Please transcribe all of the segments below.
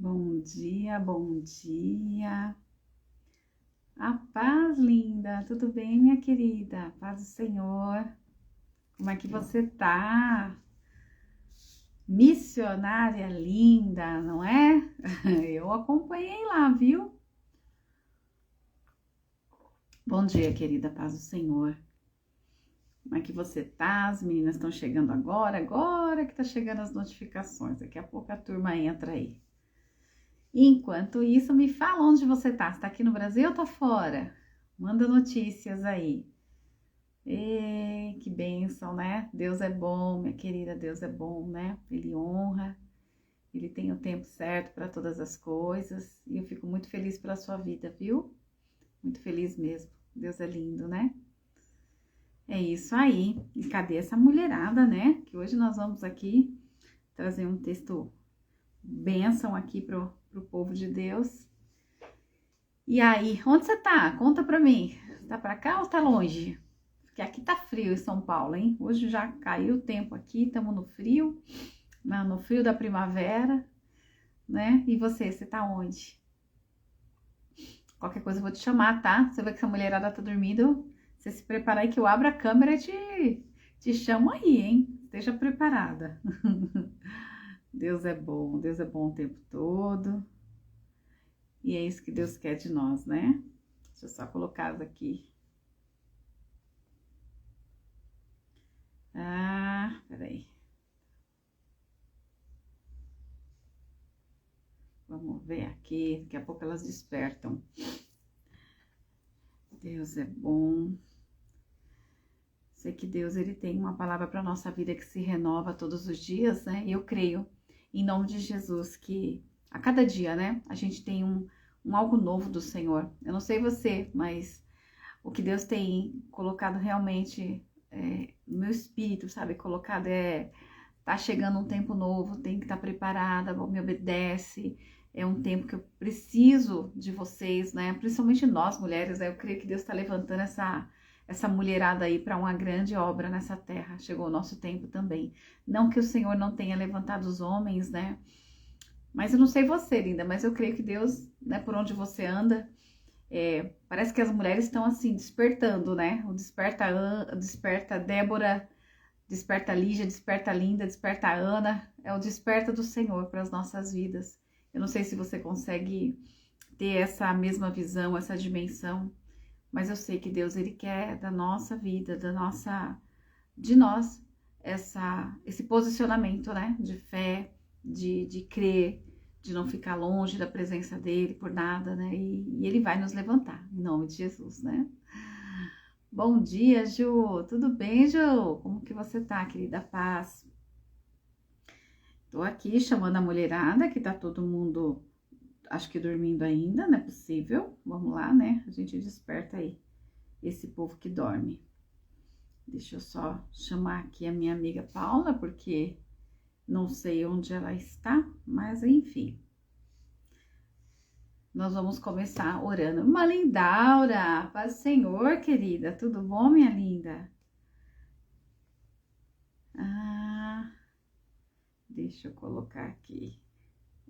Bom dia, bom dia. A paz, linda. Tudo bem, minha querida? Paz do Senhor. Como é que você tá? Missionária linda, não é? Eu acompanhei lá, viu? Bom dia, querida. Paz do Senhor. Como é que você tá? As meninas estão chegando agora que tá chegando as notificações. Daqui a pouco a turma entra aí. Enquanto isso, me fala onde você tá. Você tá aqui no Brasil ou tá fora? Manda notícias aí. Que bênção, né? Deus é bom, minha querida, Deus é bom, né? Ele honra, ele tem o tempo certo para todas as coisas. E eu fico muito feliz pela sua vida, viu? Muito feliz mesmo. Deus é lindo, né? É isso aí. E cadê essa mulherada, né? Que hoje nós vamos aqui trazer um texto bênção aqui pro povo de Deus. E aí, onde você tá? Conta pra mim. Tá pra cá ou tá longe? Porque aqui tá frio em São Paulo, hein? Hoje já caiu o tempo aqui, estamos no frio, no frio da primavera, né? E você tá onde? Qualquer coisa eu vou te chamar, tá? Você vê que essa mulherada tá dormindo, você se prepara aí que eu abro a câmera e te chamo aí, hein? Esteja preparada. Deus é bom o tempo todo. E é isso que Deus quer de nós, né? Deixa eu só colocar aqui. Peraí. Vamos ver aqui, daqui a pouco elas despertam. Deus é bom. Sei que Deus, ele tem uma palavra para nossa vida que se renova todos os dias, né? E eu creio, em nome de Jesus, que a cada dia, né, a gente tem um algo novo do Senhor. Eu não sei você, mas o que Deus tem colocado realmente no meu espírito, sabe? Colocado tá chegando um tempo novo, tem que estar preparada, me obedece. É um tempo que eu preciso de vocês, né? Principalmente nós mulheres, né? Eu creio que Deus está levantando essa mulherada aí para uma grande obra nessa terra. Chegou o nosso tempo também. Não que o Senhor não tenha levantado os homens, né? Mas eu não sei você, linda, mas eu creio que Deus, né, por onde você anda, parece que as mulheres estão assim, despertando, né? O desperta Débora, desperta Lígia, desperta Linda, desperta Ana. É o desperta do Senhor para as nossas vidas. Eu não sei se você consegue ter essa mesma visão, essa dimensão, mas eu sei que Deus, ele quer da nossa vida, de nós, esse posicionamento, né? De fé, de crer, de não ficar longe da presença dele por nada, né? E ele vai nos levantar, em nome de Jesus, né? Bom dia, Ju. Tudo bem, Ju? Como que você tá, querida? Paz. Tô aqui chamando a mulherada, que tá todo mundo, acho que dormindo ainda, não é possível. Vamos lá, né? A gente desperta aí esse povo que dorme. Deixa eu só chamar aqui a minha amiga Paula, porque não sei onde ela está, mas enfim. Nós vamos começar orando. Uma Lindaura, paz do Senhor, querida. Tudo bom, minha linda? Deixa eu colocar aqui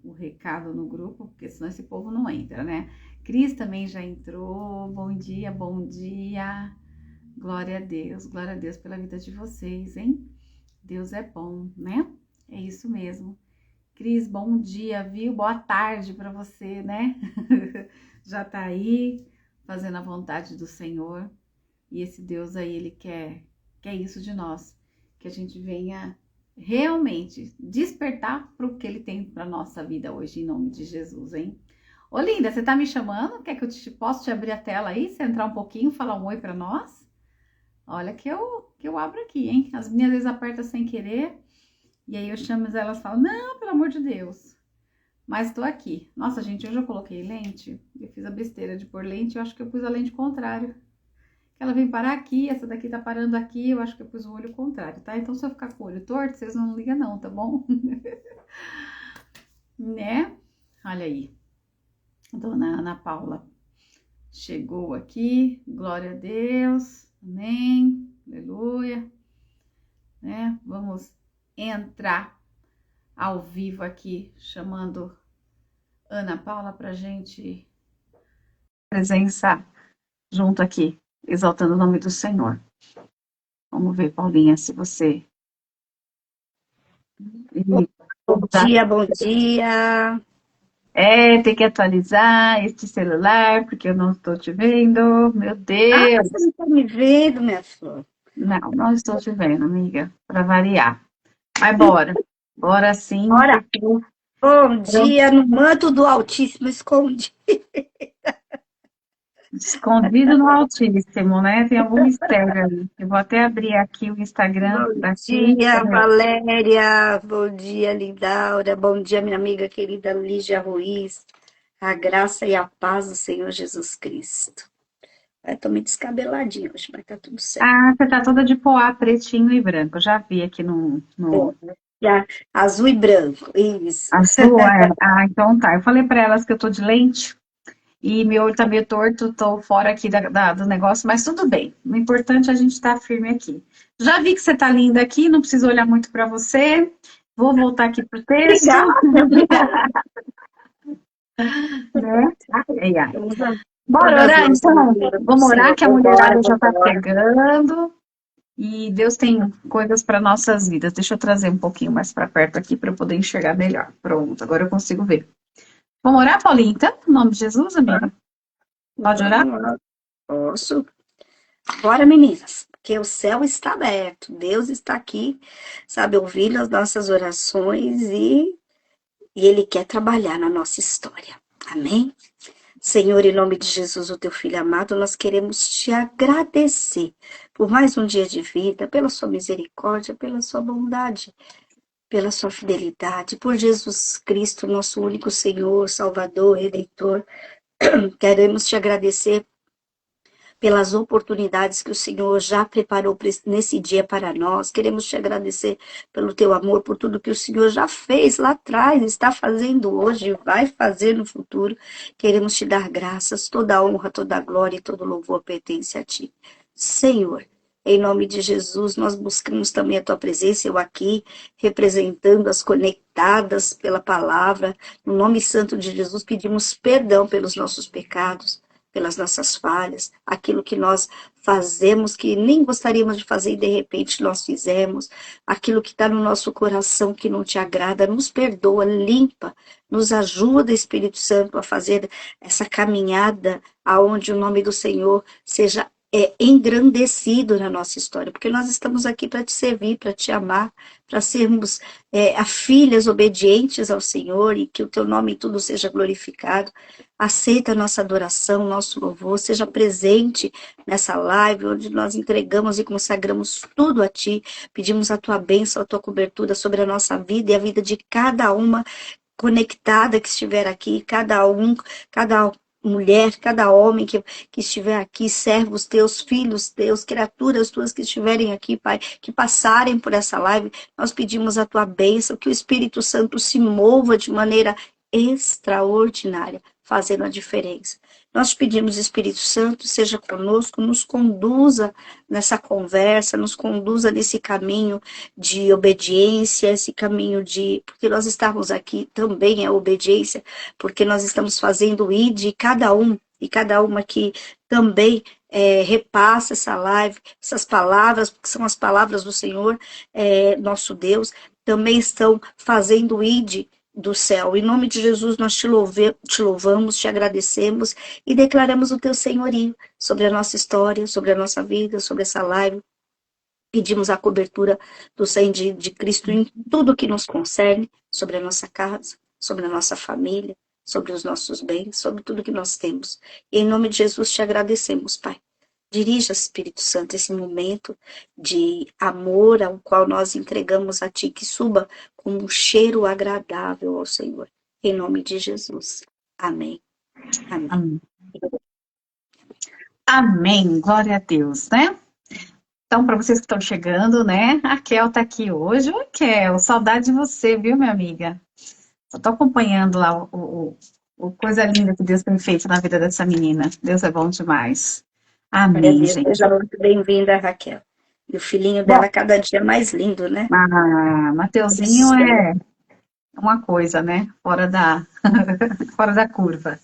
o recado no grupo, porque senão esse povo não entra, né? Cris também já entrou. Bom dia, bom dia. Glória a Deus pela vida de vocês, hein? Deus é bom, né? É isso mesmo. Cris, bom dia, viu? Boa tarde para você, né? Já tá aí fazendo a vontade do Senhor. E esse Deus aí, ele quer isso de nós, que a gente venha realmente despertar para o que ele tem para nossa vida hoje, em nome de Jesus, hein? Ô, linda, você tá me chamando? Quer que posso te abrir a tela aí? Você entrar um pouquinho, falar um oi para nós? Olha que eu abro aqui, hein? As minhas vezes apertam sem querer, e aí eu chamo elas e falo, não, pelo amor de Deus. Mas tô aqui. Nossa, gente, hoje eu coloquei lente, eu fiz a besteira de pôr lente, eu acho que eu pus a lente contrária. Ela vem parar aqui, essa daqui tá parando aqui, eu acho que eu pus o olho contrário, tá? Então se eu ficar com o olho torto, vocês não ligam não, tá bom? Né? Olha aí, Dona Ana Paula chegou aqui, glória a Deus, amém, aleluia, né? Vamos entrar ao vivo aqui, chamando Ana Paula pra gente presença junto aqui, exaltando o nome do Senhor. Vamos ver, Paulinha, se você... Bom dia, bom dia. Tem que atualizar este celular, porque eu não estou te vendo. Meu Você Deus! não está me vendo, minha flor? Não, não estou te vendo, amiga, para variar. Mas bora. Bora sim, Ora, porque bom eu dia no manto do Altíssimo esconde. escondido no Altíssimo, né? Tem algum mistério ali. Eu vou até abrir aqui o Instagram Bom daqui. dia, Valéria. Bom dia, Lindaura. Bom dia, minha amiga querida Lígia Ruiz. A graça e a paz do Senhor Jesus Cristo. Estou meio descabeladinha hoje, mas tá tudo certo. Ah, você tá toda de poá pretinho e branco. Já vi aqui no... Já, azul e branco, isso. Azul, Ah, então tá. Eu falei para elas que eu tô de lente. E meu olho tá meio torto, tô fora aqui do negócio, mas tudo bem. O importante é a gente estar firme aqui. Já vi que você tá linda aqui, não preciso olhar muito para você. Vou voltar aqui pro texto, Obrigada, obrigada. né? Ai, ai. Vamos lá. Bora Todas orar, nós, então? do Vamos orar, Senhor. que a Vambora, mulherada já tá vambora. chegando. E Deus tem coisas para nossas vidas. Deixa eu trazer um pouquinho mais para perto aqui para eu poder enxergar melhor. Pronto, agora eu consigo ver. Vamos orar, Paulinha, então? Em nome de Jesus, amiga? Pode orar? Vamos lá. Posso? Bora, meninas, porque o céu está aberto, Deus está aqui, sabe, ouvindo as nossas orações e Ele quer trabalhar na nossa história. Amém? Senhor, em nome de Jesus, o teu filho amado, nós queremos te agradecer por mais um dia de vida, pela sua misericórdia, pela sua bondade, pela sua fidelidade, por Jesus Cristo, nosso único Senhor, Salvador, Redentor. Queremos te agradecer pelas oportunidades que o Senhor já preparou nesse dia para nós. Queremos te agradecer pelo teu amor, por tudo que o Senhor já fez lá atrás, está fazendo hoje, vai fazer no futuro. Queremos te dar graças, toda a honra, toda a glória e todo louvor pertence a ti. Senhor, em nome de Jesus, nós buscamos também a tua presença, eu aqui, representando as conectadas pela palavra. No nome santo de Jesus, pedimos perdão pelos nossos pecados, pelas nossas falhas, aquilo que nós fazemos que nem gostaríamos de fazer e de repente nós fizemos, aquilo que está no nosso coração que não te agrada, nos perdoa, limpa, nos ajuda, Espírito Santo, a fazer essa caminhada aonde o nome do Senhor seja engrandecido na nossa história, porque nós estamos aqui para te servir, para te amar, para sermos a filhas obedientes ao Senhor e que o teu nome em tudo seja glorificado. Aceita a nossa adoração, nosso louvor, seja presente nessa live, onde nós entregamos e consagramos tudo a Ti, pedimos a Tua bênção, a Tua cobertura sobre a nossa vida e a vida de cada uma conectada que estiver aqui, cada mulher, cada homem que estiver aqui, servos teus, filhos teus, criaturas tuas que estiverem aqui, Pai, que passarem por essa live, nós pedimos a Tua bênção, que o Espírito Santo se mova de maneira extraordinária, fazendo a diferença. Nós pedimos, Espírito Santo, seja conosco, nos conduza nessa conversa, nos conduza nesse caminho de obediência, esse caminho de... Porque nós estamos aqui também é obediência, porque nós estamos fazendo o ID, cada um e cada uma que também repassa essa live, essas palavras, porque são as palavras do Senhor, nosso Deus, também estão fazendo o ID do céu. Em nome de Jesus, nós te louvamos, te agradecemos e declaramos o teu senhorio sobre a nossa história, sobre a nossa vida, sobre essa live. Pedimos a cobertura do sangue de Cristo em tudo que nos concerne, sobre a nossa casa, sobre a nossa família, sobre os nossos bens, sobre tudo que nós temos. E em nome de Jesus te agradecemos, Pai. Dirija, Espírito Santo, esse momento de amor ao qual nós entregamos a Ti, que suba como um cheiro agradável ao Senhor. Em nome de Jesus. Amém. Amém. Amém. Amém. Glória a Deus, né? Então, para vocês que estão chegando, né? A Kel tá aqui hoje. Oi, Kel, saudade de você, viu, minha amiga? Eu tô acompanhando lá o coisa linda que Deus tem feito na vida dessa menina. Deus é bom demais. Glória a Amém, Deus. gente. Seja muito bem-vinda, Raquel. E o filhinho Bom, dela cada dia mais lindo, né? Mateuzinho é uma coisa, né? Fora da curva.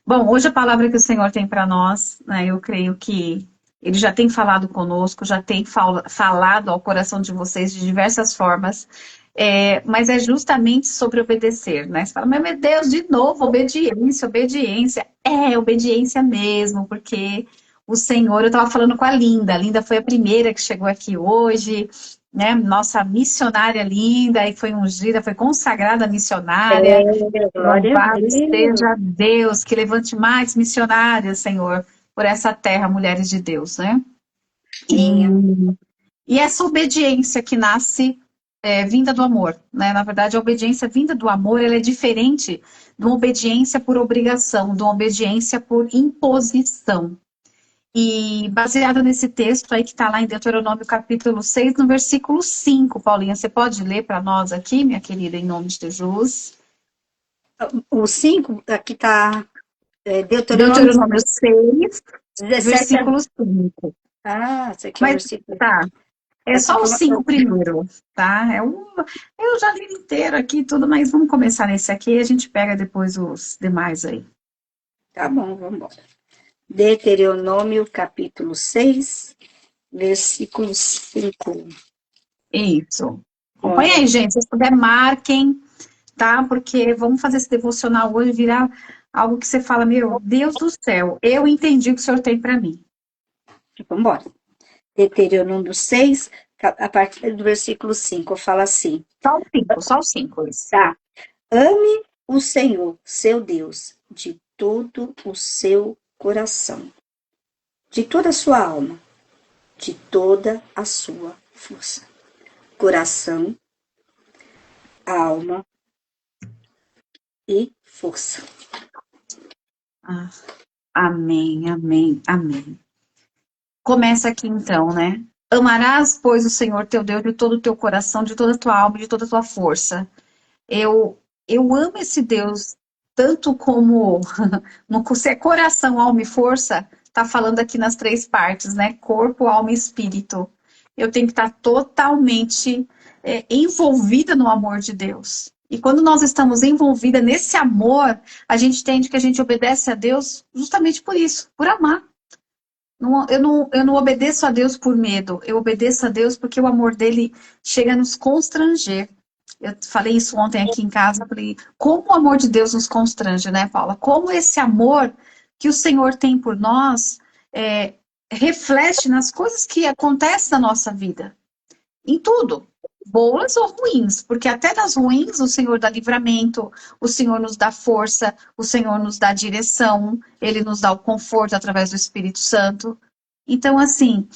Bom, hoje a palavra que o Senhor tem para nós, né, eu creio que Ele já tem falado conosco, já tem falado ao coração de vocês de diversas formas, mas é justamente sobre obedecer, né? Você fala, mas meu Deus, de novo, obediência, obediência. É, obediência mesmo, porque o Senhor, eu estava falando com a Linda foi a primeira que chegou aqui hoje, né? Nossa missionária linda, e foi ungida, foi consagrada missionária. Glória a Louvado Deus. seja Deus, que levante mais missionárias, Senhor, por essa terra, mulheres de Deus, né? E, Sim. e essa obediência que nasce vinda do amor, né? Na verdade, a obediência vinda do amor, ela é diferente de uma obediência por obrigação, de uma obediência por imposição. E baseado nesse texto aí que está lá em Deuteronômio capítulo 6, no versículo 5, Paulinha, você pode ler para nós aqui, minha querida, em nome de Jesus? O 5, aqui está Deuteronômio Deuteronômio 6, 17 a... versículo 5. esse aqui é o Mas versículo. tá, é Essa só os informação. 5 primeiro, tá? Eu já li inteiro aqui tudo, mas vamos começar nesse aqui e a gente pega depois os demais aí. Tá bom, vamos embora. Deuteronômio, capítulo 6, versículo 5. Isso. Acompanha Olha, aí, gente. Se vocês puderem, marquem, tá? Porque vamos fazer esse devocional hoje virar algo que você fala, meu Deus do céu, eu entendi o que o Senhor tem para mim. vamos embora. Deuteronômio 6, a partir do versículo 5, fala assim. Só os 5, isso. Tá. Ame o Senhor, seu Deus, de todo o seu coração, de toda a sua alma, de toda a sua força. Coração, alma e força. Ah, amém, amém, amém. Começa aqui então, né? Amarás, pois, o Senhor teu Deus de todo o teu coração, de toda a tua alma, de toda a tua força. Eu amo esse Deus, tanto como se é coração, alma e força, tá falando aqui nas 3 partes, né? Corpo, alma e espírito. Eu tenho que estar totalmente envolvida no amor de Deus. E quando nós estamos envolvidas nesse amor, a gente entende que a gente obedece a Deus justamente por isso, por amar. Eu não obedeço a Deus por medo, eu obedeço a Deus porque o amor dele chega a nos constranger. Eu falei isso ontem aqui em casa, falei, como o amor de Deus nos constrange, né, Paula? Como esse amor que o Senhor tem por nós reflete nas coisas que acontecem na nossa vida, em tudo, boas ou ruins, porque até nas ruins o Senhor dá livramento, o Senhor nos dá força, o Senhor nos dá direção, Ele nos dá o conforto através do Espírito Santo. Então, assim,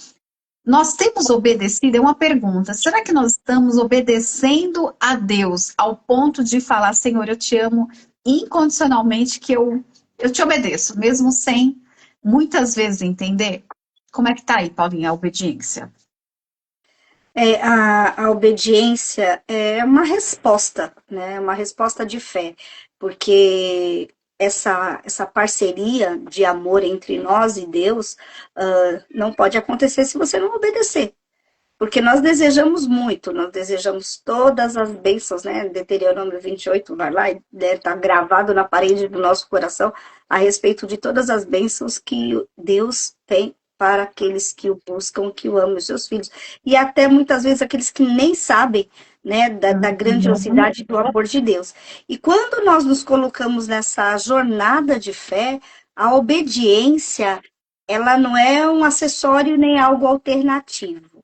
nós temos obedecido, é uma pergunta, será que nós estamos obedecendo a Deus ao ponto de falar, Senhor, eu te amo incondicionalmente, que eu te obedeço, mesmo sem muitas vezes entender? Como é que tá aí, Paulinha, a obediência? A obediência é uma resposta, né? Uma resposta de fé, porque essa parceria de amor entre nós e Deus não pode acontecer se você não obedecer. Porque nós desejamos muito, nós desejamos todas as bênçãos, né? Deuteronômio 28, vai lá, e deve estar gravado na parede do nosso coração a respeito de todas as bênçãos que Deus tem para aqueles que o buscam, que o amam, os seus filhos. E até muitas vezes aqueles que nem sabem, né, da grandiosidade do amor de Deus. E quando nós nos colocamos nessa jornada de fé, a obediência, ela não é um acessório nem algo alternativo.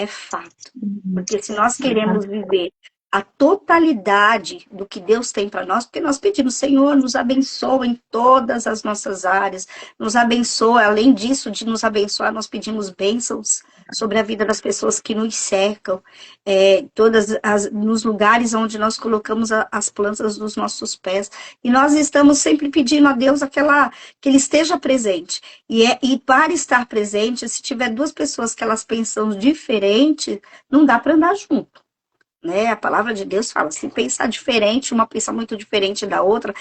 é fato. Porque se nós queremos viver a totalidade do que Deus tem para nós, porque nós pedimos, Senhor, nos abençoa em todas as nossas áreas, nos abençoa, além disso, de nos abençoar, nós pedimos bênçãos sobre a vida das pessoas que nos cercam, nos lugares onde nós colocamos as plantas dos nossos pés, e nós estamos sempre pedindo a Deus que Ele esteja presente, e para estar presente, se tiver duas pessoas que elas pensam diferente, não dá para andar junto. Né? A palavra de Deus fala, se pensar diferente, uma pensa muito diferente da outra,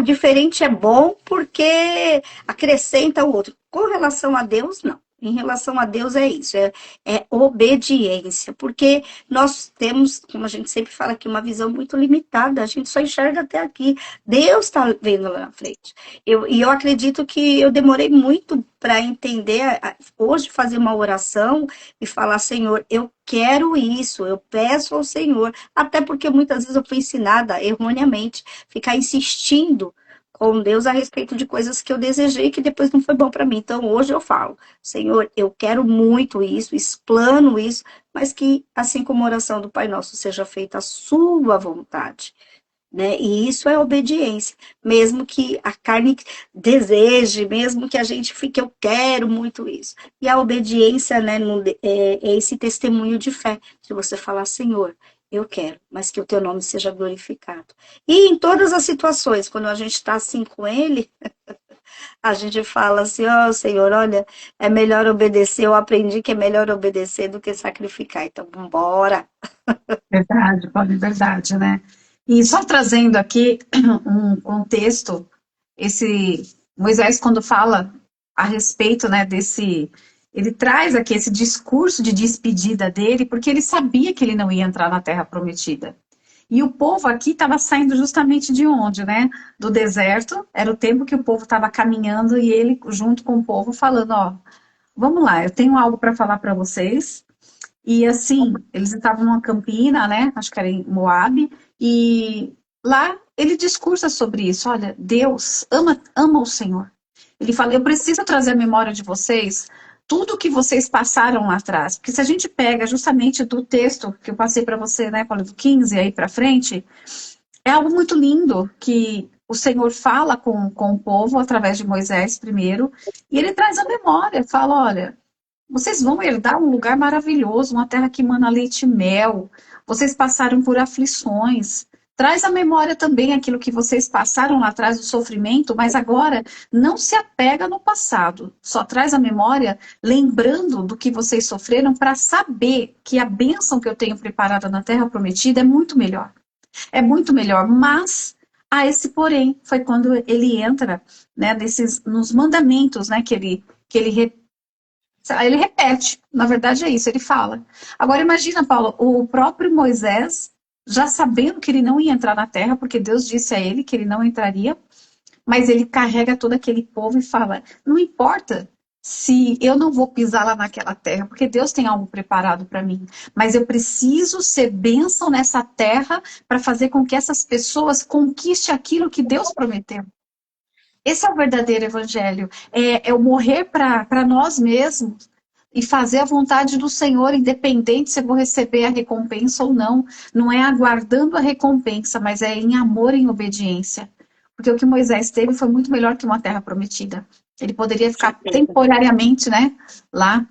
diferente é bom porque acrescenta o outro. Com relação a Deus, não. Em relação a Deus é isso, é obediência, porque nós temos, como a gente sempre fala aqui, uma visão muito limitada, a gente só enxerga até aqui, Deus está vendo lá na frente. E eu acredito que eu demorei muito para entender, hoje fazer uma oração e falar, Senhor, eu quero isso, eu peço ao Senhor, até porque muitas vezes eu fui ensinada erroneamente, ficar insistindo com Deus a respeito de coisas que eu desejei que depois não foi bom para mim. Então hoje eu falo, Senhor, eu quero muito isso, explano isso, mas que assim como a oração do Pai Nosso seja feita a sua vontade. Né? E isso é obediência, mesmo que a carne deseje, mesmo que a gente fique, eu quero muito isso. E a obediência, né, é esse testemunho de fé, de você falar, Senhor, eu quero, mas que o teu nome seja glorificado. E em todas as situações, quando a gente está assim com ele, a gente fala assim, ó Senhor, olha, é melhor obedecer, eu aprendi que é melhor obedecer do que sacrificar, então vamos embora. Verdade, Paulo, verdade, né? E só trazendo aqui um contexto, esse Moisés, quando fala a respeito, né, ele traz aqui esse discurso de despedida dele, porque ele sabia que ele não ia entrar na Terra Prometida. E o povo aqui estava saindo justamente de onde, né? Do deserto, era o tempo que o povo estava caminhando e ele, junto com o povo, falando, ó, vamos lá, eu tenho algo para falar para vocês. E assim, eles estavam numa campina, né? Acho que era em Moabe, e lá ele discursa sobre isso. Olha, Deus ama o Senhor. Ele fala, eu preciso trazer a memória de vocês tudo que vocês passaram lá atrás. Porque se a gente pega justamente do texto que eu passei para você, né, Paulo, do 15 aí para frente, é algo muito lindo que o Senhor fala com o povo através de Moisés primeiro, e ele traz a memória, fala, olha, vocês vão herdar um lugar maravilhoso, uma terra que mana leite e mel. Vocês passaram por aflições. Traz à memória também aquilo que vocês passaram lá atrás do sofrimento, mas agora não se apega no passado. Só traz à memória, lembrando do que vocês sofreram, para saber que a bênção que eu tenho preparada na terra prometida é muito melhor. É muito melhor, mas há esse porém, foi quando ele entra, né, nos mandamentos, né, ele repete, na verdade é isso, ele fala. Agora imagina, Paulo, o próprio Moisés, já sabendo que ele não ia entrar na terra, porque Deus disse a ele que ele não entraria, mas ele carrega todo aquele povo e fala, não importa se eu não vou pisar lá naquela terra, porque Deus tem algo preparado para mim, mas eu preciso ser bênção nessa terra para fazer com que essas pessoas conquistem aquilo que Deus prometeu. Esse é o verdadeiro evangelho. É o morrer para nós mesmos e fazer a vontade do Senhor, independente se eu vou receber a recompensa ou não. Não é aguardando a recompensa, mas é em amor e em obediência. Porque o que Moisés teve foi muito melhor que uma terra prometida. Ele poderia ficar temporariamente, né, lá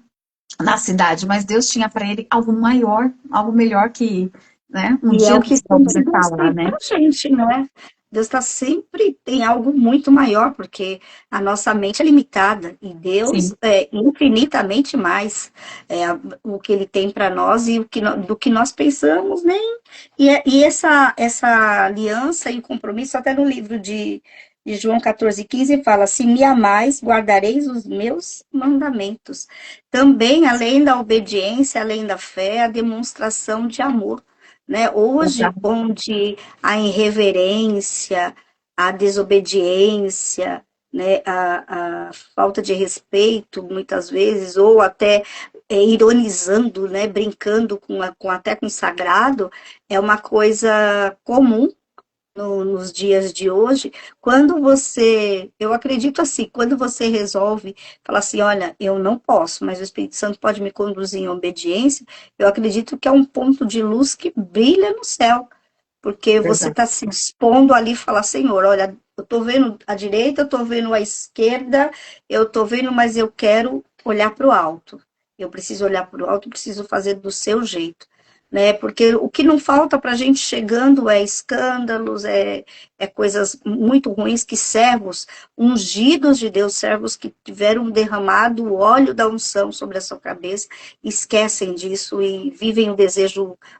na cidade, mas Deus tinha para ele algo maior, algo melhor que, né, um E dia é o que vamos sempre Deus falar, tem né? pra gente, né? Deus está sempre tem algo muito maior, porque a nossa mente é limitada e Deus Sim, é infinitamente mais o que Ele tem para nós e do que nós pensamos, nem e essa aliança e compromisso até no livro de João 14,15 fala: se me amais, guardareis os meus mandamentos. Também, além da obediência, além da fé, a demonstração de amor. Né? Hoje, exato. onde a irreverência, a desobediência, né, a falta de respeito, muitas vezes, ou até ironizando, né, brincando até com o sagrado, é uma coisa comum, nos dias de hoje, quando você, eu acredito assim, quando você resolve falar assim, olha, eu não posso, mas o Espírito Santo pode me conduzir em obediência, eu acredito que é um ponto de luz que brilha no céu, porque você Verdade. está se expondo ali e falar, Senhor, olha, eu estou vendo a direita, eu estou vendo a esquerda, eu estou vendo, mas eu quero olhar para o alto. Eu preciso olhar para o alto, preciso fazer do seu jeito, né? Porque o que não falta para a gente chegando é escândalos, é coisas muito ruins que servos, ungidos de Deus, servos que tiveram derramado o óleo da unção sobre a sua cabeça, esquecem disso e vivem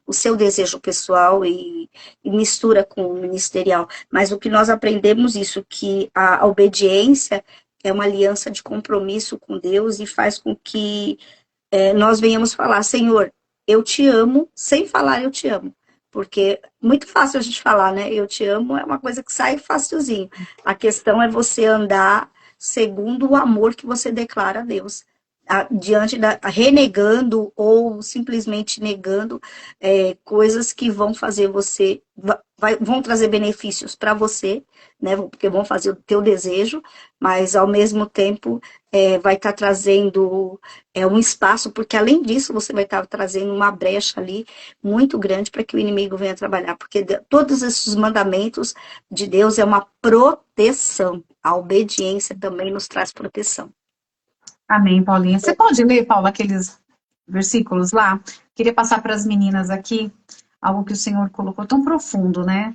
o seu desejo pessoal e mistura com o ministerial. Mas o que nós aprendemos isso, que a obediência é uma aliança de compromisso com Deus e faz com que nós venhamos falar, Senhor, eu te amo, sem falar eu te amo. Porque muito fácil a gente falar, né? Eu te amo é uma coisa que sai facilzinho. A questão é você andar segundo o amor que você declara a Deus. Diante da, renegando ou simplesmente negando coisas que vão fazer você, vão trazer benefícios para você, né? Porque vão fazer o teu desejo, mas ao mesmo tempo vai estar trazendo um espaço, porque além disso você vai estar trazendo uma brecha ali muito grande para que o inimigo venha trabalhar, porque todos esses mandamentos de Deus é uma proteção. A obediência também nos traz proteção. Amém, Paulinha. Você pode ler, Paula, aqueles versículos lá? Queria passar para as meninas aqui algo que o Senhor colocou tão profundo, né?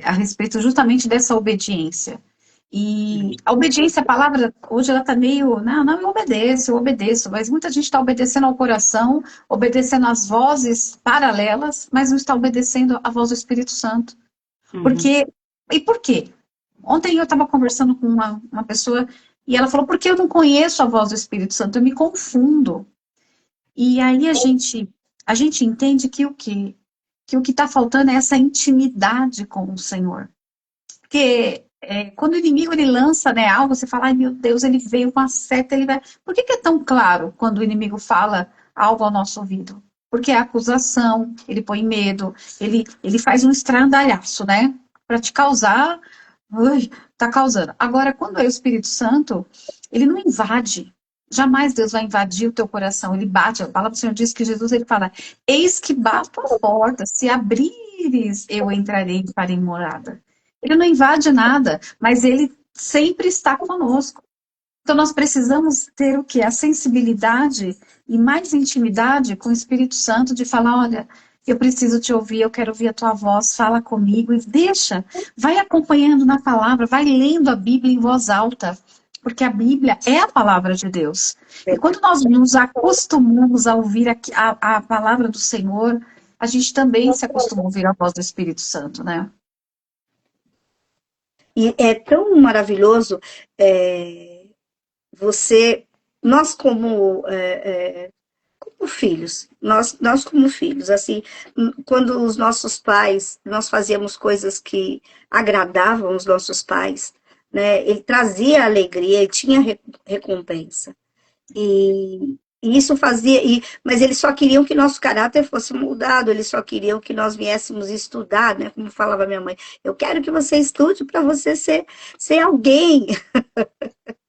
A respeito justamente dessa obediência. E a obediência, a palavra, hoje ela está meio, não, eu obedeço, mas muita gente está obedecendo ao coração, obedecendo às vozes paralelas, mas não está obedecendo à voz do Espírito Santo. Uhum. Porque, e por quê? Ontem eu estava conversando com uma pessoa e ela falou, porque eu não conheço a voz do Espírito Santo, eu me confundo. E aí a gente entende que o quê? Que o que está faltando é essa intimidade com o Senhor. Porque quando o inimigo ele lança, né, algo, você fala, ai meu Deus, ele veio com a seta, ele vai. Por que é tão claro quando o inimigo fala algo ao nosso ouvido? Porque é acusação, ele põe medo, ele faz um estrandalhaço, né? Para te causar, ui, tá causando. Agora, quando é o Espírito Santo, ele não invade. Jamais Deus vai invadir o teu coração. Ele bate. A palavra do Senhor diz que Jesus ele fala: eis que bato a porta, se abrires, eu entrarei e farei morada. Ele não invade nada, mas ele sempre está conosco. Então nós precisamos ter o que? A sensibilidade e mais intimidade com o Espírito Santo de falar, olha, eu preciso te ouvir, eu quero ouvir a tua voz, fala comigo e deixa, vai acompanhando na palavra, vai lendo a Bíblia em voz alta, porque a Bíblia é a palavra de Deus. E quando nós nos acostumamos a ouvir a palavra do Senhor, a gente também se acostuma a ouvir a voz do Espírito Santo, né? E é tão maravilhoso você, nós como filhos, nós como filhos, assim, quando os nossos pais, nós fazíamos coisas que agradavam os nossos pais, né? Ele trazia alegria, ele tinha recompensa. E isso fazia, mas eles só queriam que nosso caráter fosse moldado, eles só queriam que nós viéssemos estudar, né? Como falava minha mãe, eu quero que você estude para você ser alguém,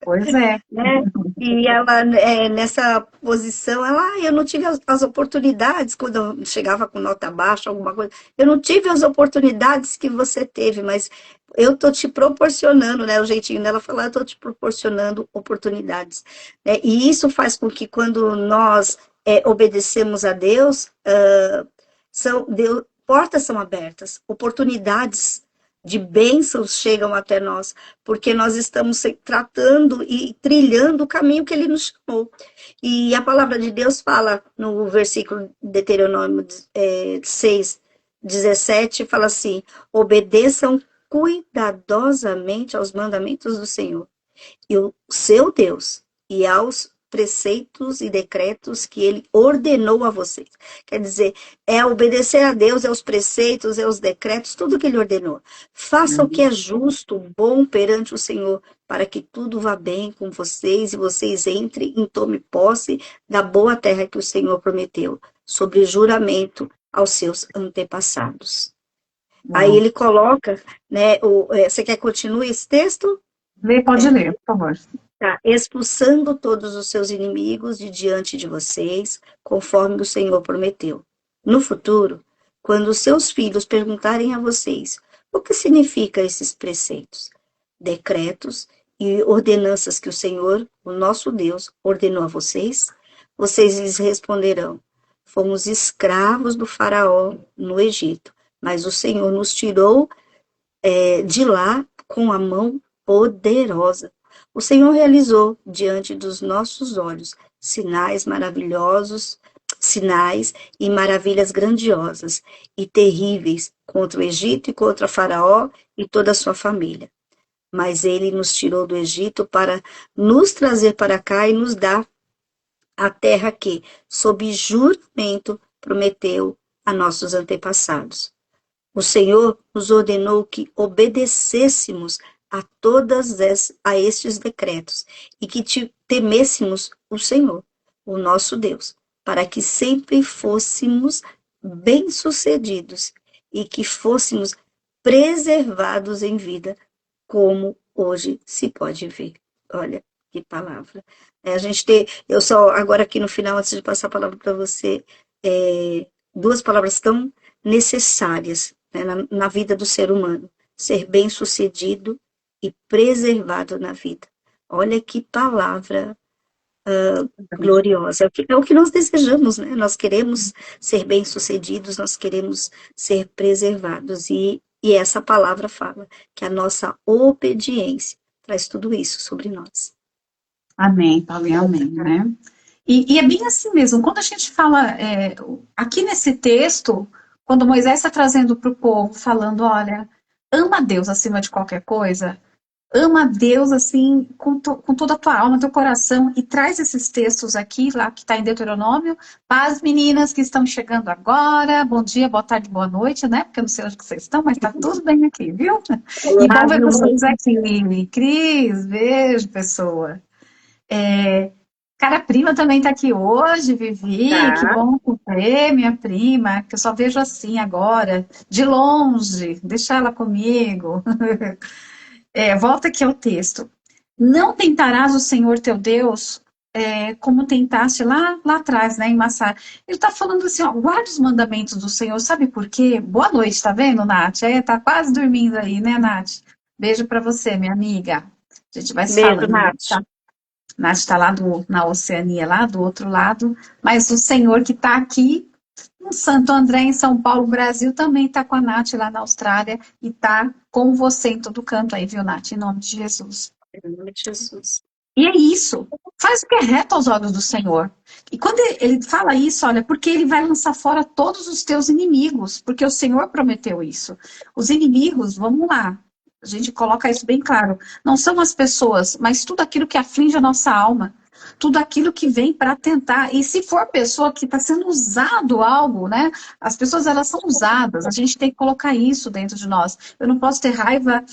Pois é. né? E ela, nessa posição, eu não tive as oportunidades, quando eu chegava com nota baixa, alguma coisa, eu não tive as oportunidades que você teve, mas eu tô te proporcionando, né? O jeitinho dela falar, eu tô te proporcionando oportunidades, né? E isso faz com que quando nós obedecemos a Deus, portas são abertas, oportunidades de bênçãos chegam até nós, porque nós estamos tratando e trilhando o caminho que ele nos chamou. E a palavra de Deus fala no versículo de Deuteronômio 6, 17, fala assim: obedeçam cuidadosamente aos mandamentos do Senhor e o seu Deus e aos preceitos e decretos que ele ordenou a vocês. Quer dizer, é obedecer a Deus, é os preceitos, é os decretos, tudo que ele ordenou. Faça o que é justo, bom perante o Senhor, para que tudo vá bem com vocês e vocês entrem e tomem posse da boa terra que o Senhor prometeu, sobre juramento aos seus antepassados. Aí Uau. ele coloca, né, você quer que continue esse texto? Pode ler, por favor. Tá, expulsando todos os seus inimigos de diante de vocês, conforme o Senhor prometeu. No futuro, quando os seus filhos perguntarem a vocês o que significam esses preceitos, decretos e ordenanças que o Senhor, o nosso Deus, ordenou a vocês, vocês lhes responderão: fomos escravos do Faraó no Egito, mas o Senhor nos tirou de lá com a mão poderosa. O Senhor realizou diante dos nossos olhos sinais maravilhosos, sinais e maravilhas grandiosas e terríveis contra o Egito e contra Faraó e toda a sua família. Mas ele nos tirou do Egito para nos trazer para cá e nos dar a terra que, sob juramento, prometeu a nossos antepassados. O Senhor nos ordenou que obedecêssemos a estes decretos e que temêssemos o Senhor, o nosso Deus, para que sempre fôssemos bem-sucedidos e que fôssemos preservados em vida, como hoje se pode ver. Olha que palavra. A gente tem, eu só agora aqui no final, antes de passar a palavra para você, duas palavras tão necessárias, né, na vida do ser humano: ser bem-sucedido e preservado na vida. Olha que palavra gloriosa. É o que nós desejamos, né? Nós queremos ser bem-sucedidos, nós queremos ser preservados. E essa palavra fala que a nossa obediência traz tudo isso sobre nós. Amém, Paulinho, amém, né? E é bem assim mesmo, quando a gente fala, aqui nesse texto, quando Moisés está trazendo para o povo, falando, olha, ama a Deus acima de qualquer coisa, ama a Deus assim, com toda a tua alma, teu coração, e traz esses textos aqui, lá que está em Deuteronômio, para as meninas que estão chegando agora, bom dia, boa tarde, boa noite, né? Porque eu não sei onde que vocês estão, mas está tudo bem aqui, viu? E Olá, bom ver viu? vocês aqui. Cris, beijo, pessoa. Cara, a prima também está aqui hoje, Vivi, que Tá. bom ver minha prima, que eu só vejo assim agora, de longe, deixa ela comigo. Volta aqui ao texto. Não tentarás o Senhor teu Deus como tentaste lá atrás, né, em Massá. Ele está falando assim, ó, guarda os mandamentos do Senhor, sabe por quê? Boa noite, tá vendo, Nath? Tá quase dormindo aí, né, Nath? Beijo para você, minha amiga. A gente vai se Beijo, falando, Nath. tá? Nath está lá na Oceania, lá do outro lado, mas o Senhor que está aqui no Santo André, em São Paulo, Brasil, também está com a Nath lá na Austrália e está com você em todo canto aí, viu, Nath? Em nome de Jesus. Em nome de Jesus. E é isso. Faz o que é reto aos olhos do Senhor. E quando ele fala isso, olha, porque ele vai lançar fora todos os teus inimigos, porque o Senhor prometeu isso. Os inimigos, vamos lá, a gente coloca isso bem claro, não são as pessoas, mas tudo aquilo que aflige a nossa alma, tudo aquilo que vem para tentar. E se for pessoa que está sendo usado algo, né? As pessoas, elas são usadas, a gente tem que colocar isso dentro de nós. Eu não posso ter raiva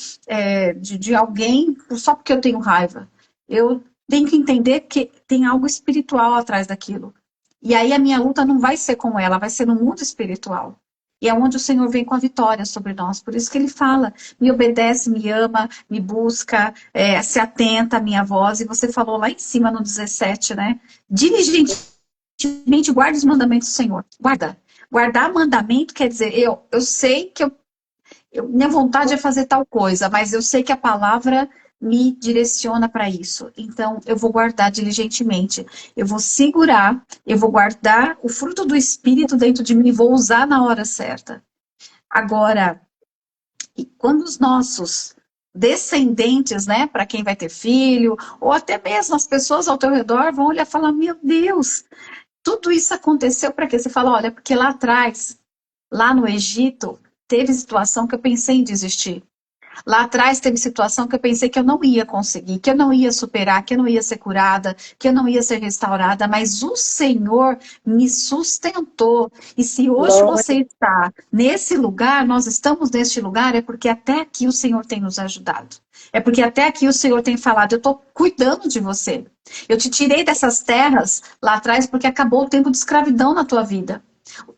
de alguém só porque eu tenho raiva. Eu tenho que entender que tem algo espiritual atrás daquilo. E aí a minha luta não vai ser com ela, vai ser no mundo espiritual. E é onde o Senhor vem com a vitória sobre nós. Por isso que ele fala, me obedece, me ama, me busca, se atenta à minha voz. E você falou lá em cima no 17, né? Diligentemente guarda os mandamentos do Senhor. Guarda. Guardar mandamento quer dizer, eu sei que minha vontade é fazer tal coisa, mas eu sei que a palavra me direciona para isso. Então, eu vou guardar diligentemente. Eu vou segurar, eu vou guardar o fruto do Espírito dentro de mim e vou usar na hora certa. Agora, e quando os nossos descendentes, né, para quem vai ter filho, ou até mesmo as pessoas ao teu redor vão olhar e falar, meu Deus, tudo isso aconteceu para quê? Você fala, olha, porque lá atrás, lá no Egito, teve situação que eu pensei em desistir. Lá atrás teve situação que eu pensei que eu não ia conseguir, que eu não ia superar, que eu não ia ser curada, que eu não ia ser restaurada, mas o Senhor me sustentou. E se hoje Glória. você está nesse lugar, nós estamos neste lugar, é porque até aqui o Senhor tem nos ajudado. É porque até aqui o Senhor tem falado, eu estou cuidando de você. Eu te tirei dessas terras lá atrás porque acabou o tempo de escravidão na tua vida.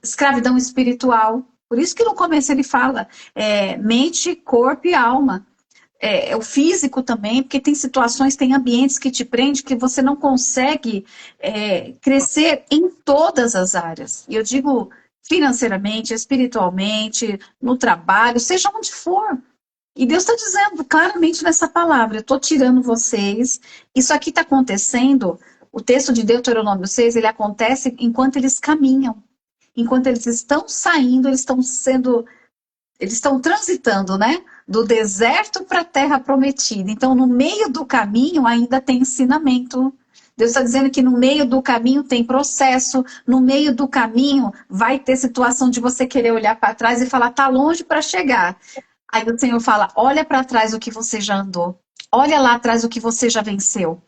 Escravidão espiritual, Por isso que no começo ele fala mente, corpo e alma. O físico também, porque tem situações, tem ambientes que te prendem que você não consegue crescer em todas as áreas. E eu digo financeiramente, espiritualmente, no trabalho, seja onde for. E Deus está dizendo claramente nessa palavra, eu estou tirando vocês, isso aqui está acontecendo, o texto de Deuteronômio 6, ele acontece enquanto eles caminham, enquanto eles estão saindo, eles estão transitando, né, do deserto para a terra prometida. Então, no meio do caminho ainda tem ensinamento. Deus está dizendo que no meio do caminho tem processo, no meio do caminho vai ter situação de você querer olhar para trás e falar, tá longe para chegar. Aí o Senhor fala, olha para trás o que você já andou, olha lá atrás o que você já venceu.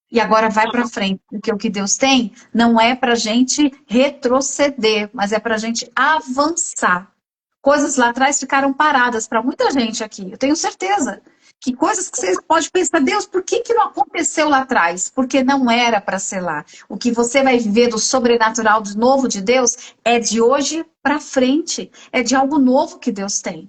E agora vai para frente, porque o que Deus tem não é para a gente retroceder, mas é para a gente avançar. Coisas lá atrás ficaram paradas para muita gente aqui. Eu tenho certeza que coisas que você pode pensar, Deus, por que não aconteceu lá atrás? Porque não era para ser lá. O que você vai viver do sobrenatural de novo de Deus é de hoje para frente. É de algo novo que Deus tem.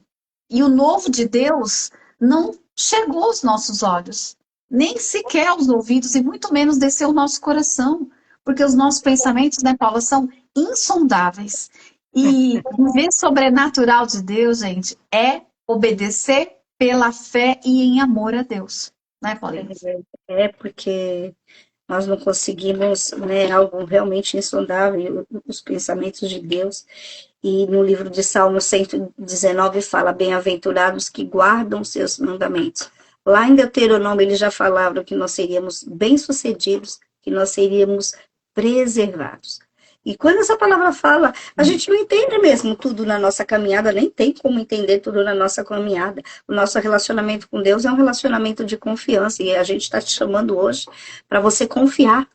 E o novo de Deus não chegou aos nossos olhos, nem sequer aos ouvidos, e muito menos desceu ao nosso coração. Porque os nossos pensamentos, né, Paula, são insondáveis. E viver sobrenatural de Deus, gente, é obedecer pela fé e em amor a Deus. Né, Paulinha? Porque nós não conseguimos, né, algo realmente insondável, os pensamentos de Deus. E no livro de Salmo 119 fala, bem-aventurados que guardam seus mandamentos. Lá em Deuteronômio ele já falava que nós seríamos bem-sucedidos, que nós seríamos preservados. E quando essa palavra fala, a gente não entende mesmo tudo na nossa caminhada, nem tem como entender tudo na nossa caminhada. O nosso relacionamento com Deus é um relacionamento de confiança, e a gente está te chamando hoje para você confiar,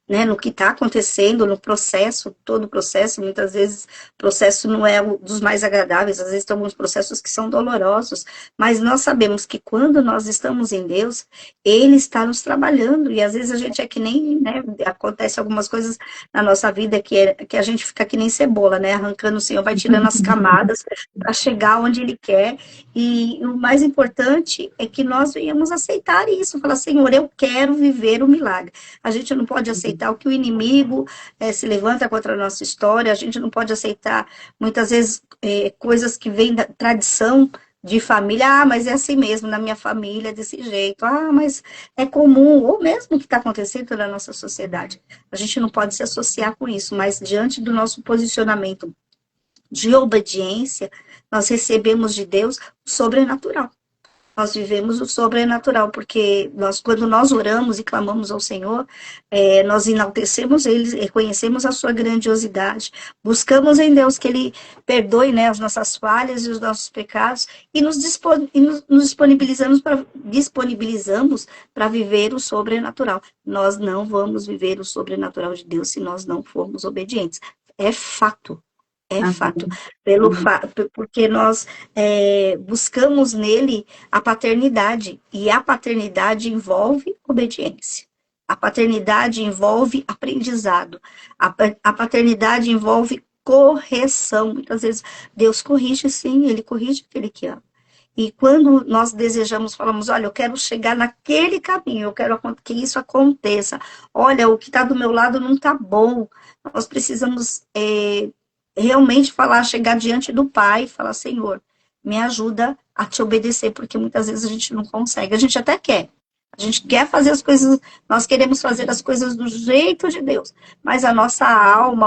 né, no que está acontecendo, no processo, todo o processo. Muitas vezes o processo não é um dos mais agradáveis, às vezes tem alguns processos que são dolorosos, mas nós sabemos que quando nós estamos em Deus, Ele está nos trabalhando, e às vezes a gente é que nem, né, acontece algumas coisas na nossa vida que a gente fica que nem cebola, né, arrancando, o Senhor vai tirando as camadas para chegar onde Ele quer, e o mais importante é que nós venhamos aceitar isso, falar, Senhor, eu quero viver o milagre. A gente não pode aceitar o que o inimigo se levanta contra a nossa história, a gente não pode aceitar, muitas vezes, coisas que vêm da tradição de família, mas é assim mesmo, na minha família é desse jeito, mas é comum, ou mesmo o que está acontecendo na nossa sociedade. A gente não pode se associar com isso, mas diante do nosso posicionamento de obediência, nós recebemos de Deus o sobrenatural. Nós vivemos o sobrenatural, porque quando nós oramos e clamamos ao Senhor, nós enaltecemos Ele, reconhecemos a sua grandiosidade, buscamos em Deus que Ele perdoe, né, as nossas falhas e os nossos pecados, e nos disponibilizamos para viver o sobrenatural. Nós não vamos viver o sobrenatural de Deus se nós não formos obedientes. É fato. É fato, porque nós buscamos nele a paternidade, e a paternidade envolve obediência. A paternidade envolve aprendizado. A paternidade envolve correção. Muitas vezes Deus corrige, sim, Ele corrige aquele que ama. E quando nós desejamos, falamos, olha, eu quero chegar naquele caminho, eu quero que isso aconteça. Olha, o que está do meu lado não está bom. Nós precisamos realmente chegar diante do Pai e falar, Senhor, me ajuda a te obedecer, porque muitas vezes a gente não consegue, a gente até quer. A gente quer fazer as coisas, nós queremos fazer as coisas do jeito de Deus, mas a nossa alma,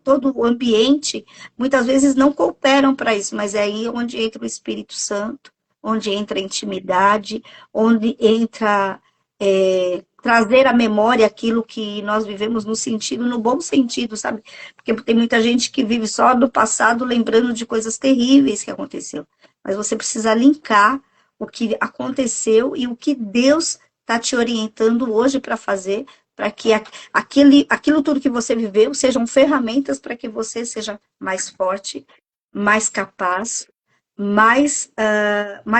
todo o ambiente, muitas vezes não cooperam para isso, mas é aí onde entra o Espírito Santo, onde entra a intimidade, onde entra trazer à memória aquilo que nós vivemos no bom sentido, sabe? Porque tem muita gente que vive só do passado, lembrando de coisas terríveis que aconteceu. Mas você precisa linkar o que aconteceu e o que Deus está te orientando hoje para fazer, para que aquilo tudo que você viveu sejam ferramentas para que você seja mais forte, mais capaz, mais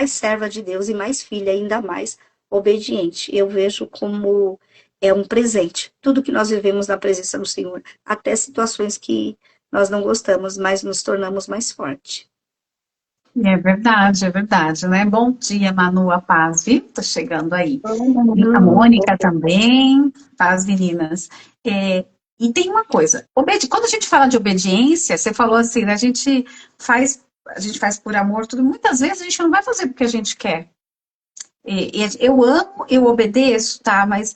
serva de Deus e mais filha, ainda mais obediente. Eu vejo como um presente. Tudo que nós vivemos na presença do Senhor, até situações que nós não gostamos, mas nos tornamos mais fortes. É verdade, né? Bom dia, Manu, a paz, viu? Tô chegando aí. E a Mônica também, paz, meninas. E tem uma coisa, quando a gente fala de obediência, você falou assim, né, a gente faz por amor, tudo. Muitas vezes a gente não vai fazer porque a gente quer. Eu amo, eu obedeço, tá? Mas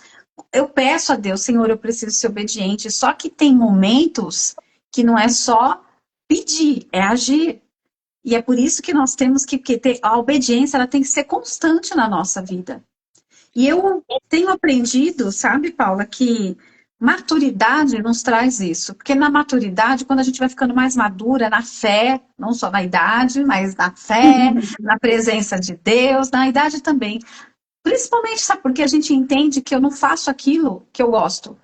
eu peço a Deus, Senhor, eu preciso ser obediente. Só que tem momentos que não é só pedir, é agir. E é por isso que nós temos que ter a obediência, ela tem que ser constante na nossa vida. E eu tenho aprendido, sabe, Paula, que maturidade nos traz isso. Porque na maturidade, quando a gente vai ficando mais madura na fé, não só na idade, mas na fé, na presença de Deus, na idade também. Principalmente, sabe, porque a gente entende que eu não faço aquilo que eu gosto,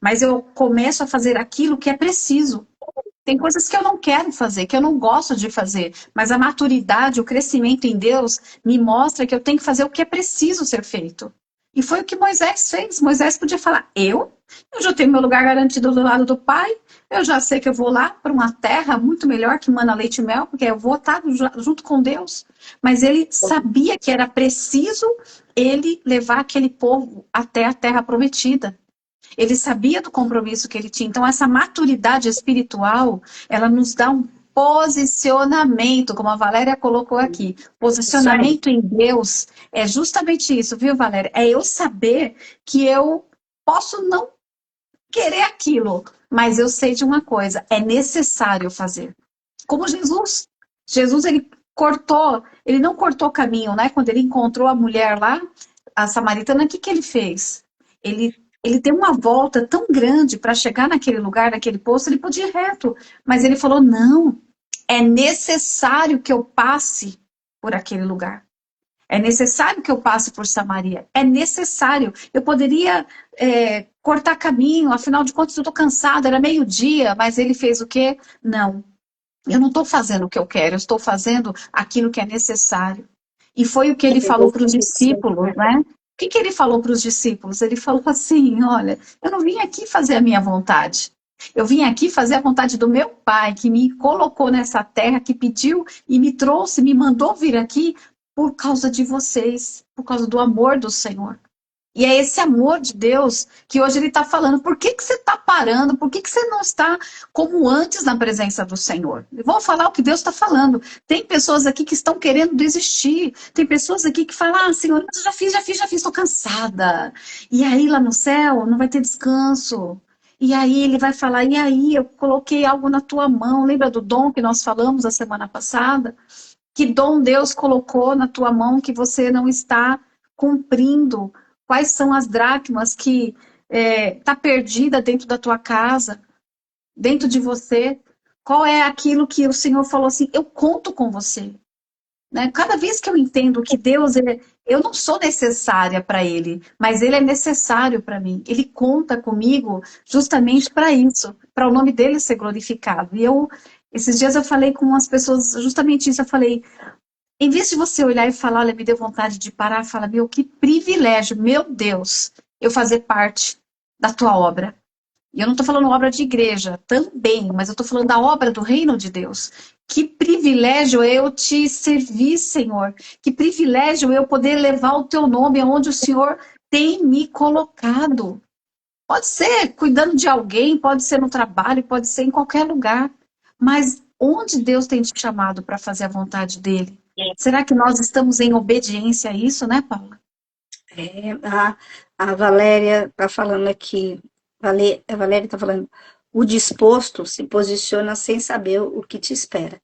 mas eu começo a fazer aquilo que é preciso. Tem coisas que eu não quero fazer, que eu não gosto de fazer, mas a maturidade, o crescimento em Deus me mostra que eu tenho que fazer o que é preciso ser feito. E foi o que Moisés fez. Moisés podia falar, eu já tenho meu lugar garantido do lado do Pai, eu já sei que eu vou lá para uma terra muito melhor que mana leite e mel, porque eu vou estar junto com Deus. Mas ele sabia que era preciso ele levar aquele povo até a terra prometida. Ele sabia do compromisso que ele tinha. Então, essa maturidade espiritual, ela nos dá um posicionamento, como a Valéria colocou aqui. Posicionamento em Deus é justamente isso, viu, Valéria? É eu saber que eu posso não querer aquilo, mas eu sei de uma coisa, é necessário fazer. Como Jesus. Jesus, ele não cortou o caminho, né? Quando ele encontrou a mulher lá, a samaritana, o que ele fez? Ele deu uma volta tão grande para chegar naquele lugar, naquele poço, ele podia ir reto. Mas ele falou, não, é necessário que eu passe por aquele lugar. É necessário que eu passe por Samaria. É necessário. Eu poderia cortar caminho, afinal de contas eu estou cansada, era meio-dia, mas ele fez o quê? Não, eu não estou fazendo o que eu quero, eu estou fazendo aquilo que é necessário. E foi o que ele falou para os discípulos, né? O que ele falou para os discípulos? Ele falou assim, olha, eu não vim aqui fazer a minha vontade. Eu vim aqui fazer a vontade do meu Pai, que me colocou nessa terra, que pediu e me trouxe, me mandou vir aqui por causa de vocês, por causa do amor do Senhor. E é esse amor de Deus que hoje ele está falando. Por que você está parando? Por que você não está como antes na presença do Senhor? Vou falar o que Deus está falando. Tem pessoas aqui que estão querendo desistir. Tem pessoas aqui que falam, Senhor, eu já fiz, estou cansada. E aí lá no céu não vai ter descanso. E aí ele vai falar, e aí eu coloquei algo na tua mão. Lembra do dom que nós falamos a semana passada? Que dom Deus colocou na tua mão que você não está cumprindo? Quais são as dracmas que está perdida dentro da tua casa, dentro de você? Qual é aquilo que o Senhor falou assim, eu conto com você? Né? Cada vez que eu entendo que Deus, eu não sou necessária para Ele, mas Ele é necessário para mim. Ele conta comigo justamente para isso, para o nome dEle ser glorificado. E esses dias eu falei com umas pessoas justamente isso, eu falei, em vez de você olhar e falar, olha, me deu vontade de parar, fala, meu, que privilégio, meu Deus, eu fazer parte da tua obra. E eu não estou falando obra de igreja, também, mas eu estou falando da obra do reino de Deus. Que privilégio eu te servir, Senhor. Que privilégio eu poder levar o teu nome aonde o Senhor tem me colocado. Pode ser cuidando de alguém, pode ser no trabalho, pode ser em qualquer lugar. Mas onde Deus tem te chamado para fazer a vontade dele? Será que nós estamos em obediência a isso, né, Paula? A Valéria está falando aqui, a Valéria está falando, o disposto se posiciona sem saber o que te espera,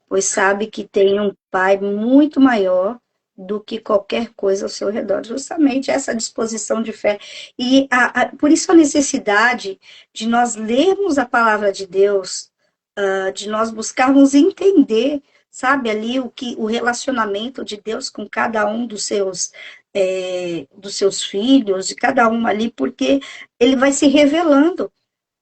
pois sabe que tem um Pai muito maior do que qualquer coisa ao seu redor, justamente essa disposição de fé. E por isso a necessidade de nós lermos a palavra de Deus, de nós buscarmos entender, sabe, ali o relacionamento de Deus com cada um dos seus filhos, de cada um ali, porque ele vai se revelando.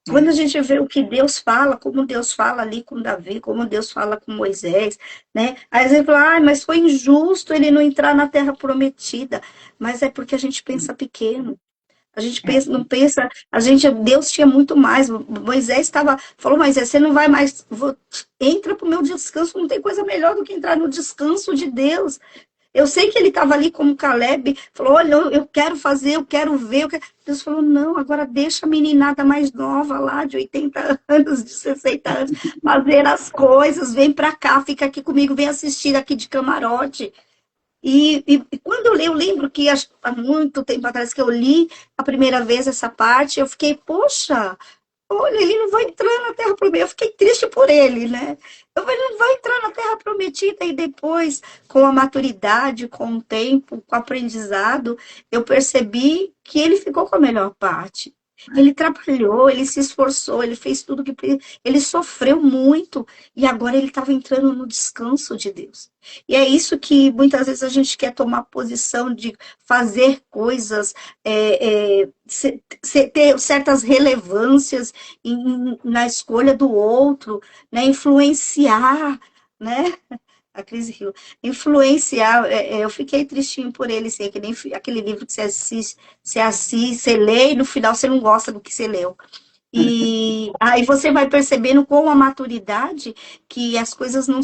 Quando a gente vê o que Deus fala, como Deus fala ali com Davi, como Deus fala com Moisés, né? Aí a gente fala, mas foi injusto ele não entrar na terra prometida. Mas é porque a gente pensa pequeno. A gente pensa, não pensa, Deus tinha muito mais. Moisés falou, Moisés, você não vai mais, entra pro meu descanso, não tem coisa melhor do que entrar no descanso de Deus. Eu sei que ele estava ali como Caleb, falou, olha, eu quero fazer, eu quero ver. Deus falou, não, agora deixa a meninada mais nova lá, de 80 anos, de 60 anos, fazer as coisas, vem para cá, fica aqui comigo, vem assistir aqui de camarote. E quando eu lembro que há muito tempo atrás que eu li a primeira vez essa parte, eu fiquei, poxa, olha, ele não vai entrar na Terra Prometida. Eu fiquei triste por ele, né? Eu falei, ele não vai entrar na Terra Prometida. E depois, com a maturidade, com o tempo, com o aprendizado, eu percebi que ele ficou com a melhor parte. Ele trabalhou, ele se esforçou, ele fez tudo que ele sofreu muito e agora ele estava entrando no descanso de Deus. E é isso que muitas vezes a gente quer tomar posição de fazer coisas, ter certas relevâncias na escolha do outro, né? Influenciar, né? A Cris Hill, influenciar, eu fiquei tristinho por ele, assim, que nem aquele livro que você lê e no final você não gosta do que você leu. E aí você vai percebendo com a maturidade que as coisas não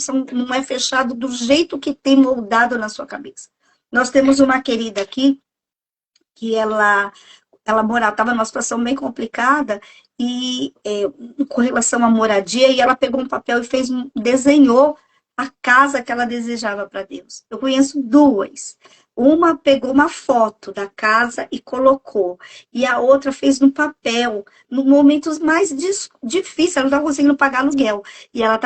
é fechado do jeito que tem moldado na sua cabeça. Nós temos uma querida aqui, que ela estava numa situação bem complicada, e com relação à moradia, e ela pegou um papel e desenhou a casa que ela desejava para Deus. Eu conheço duas. Uma pegou uma foto da casa e colocou, e a outra fez no papel, no momentos mais difíceis, ela não estava conseguindo pagar aluguel, e ela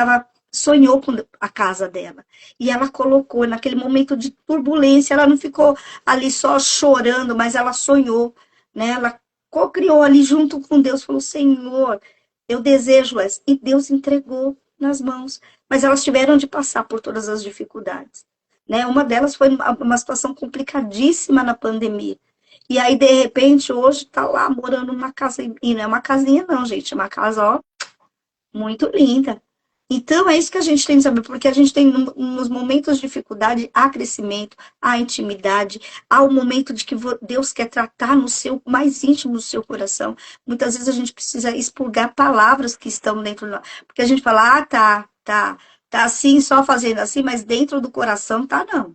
sonhou com a casa dela, e ela colocou, naquele momento de turbulência, ela não ficou ali só chorando, mas ela sonhou, né? Ela co-criou ali junto com Deus, falou, Senhor, eu desejo essa, e Deus entregou nas mãos, mas elas tiveram de passar por todas as dificuldades, né? Uma delas foi uma situação complicadíssima na pandemia, e aí de repente hoje está lá morando numa casa, e não é uma casinha não, gente, é uma casa, ó, muito linda. Então é isso que a gente tem que saber, porque a gente tem nos momentos de dificuldade, há crescimento, há intimidade, há o momento de que Deus quer tratar no seu mais íntimo do seu coração. Muitas vezes a gente precisa expurgar palavras que estão dentro do... Porque a gente fala, tá assim, só fazendo assim, mas dentro do coração tá não.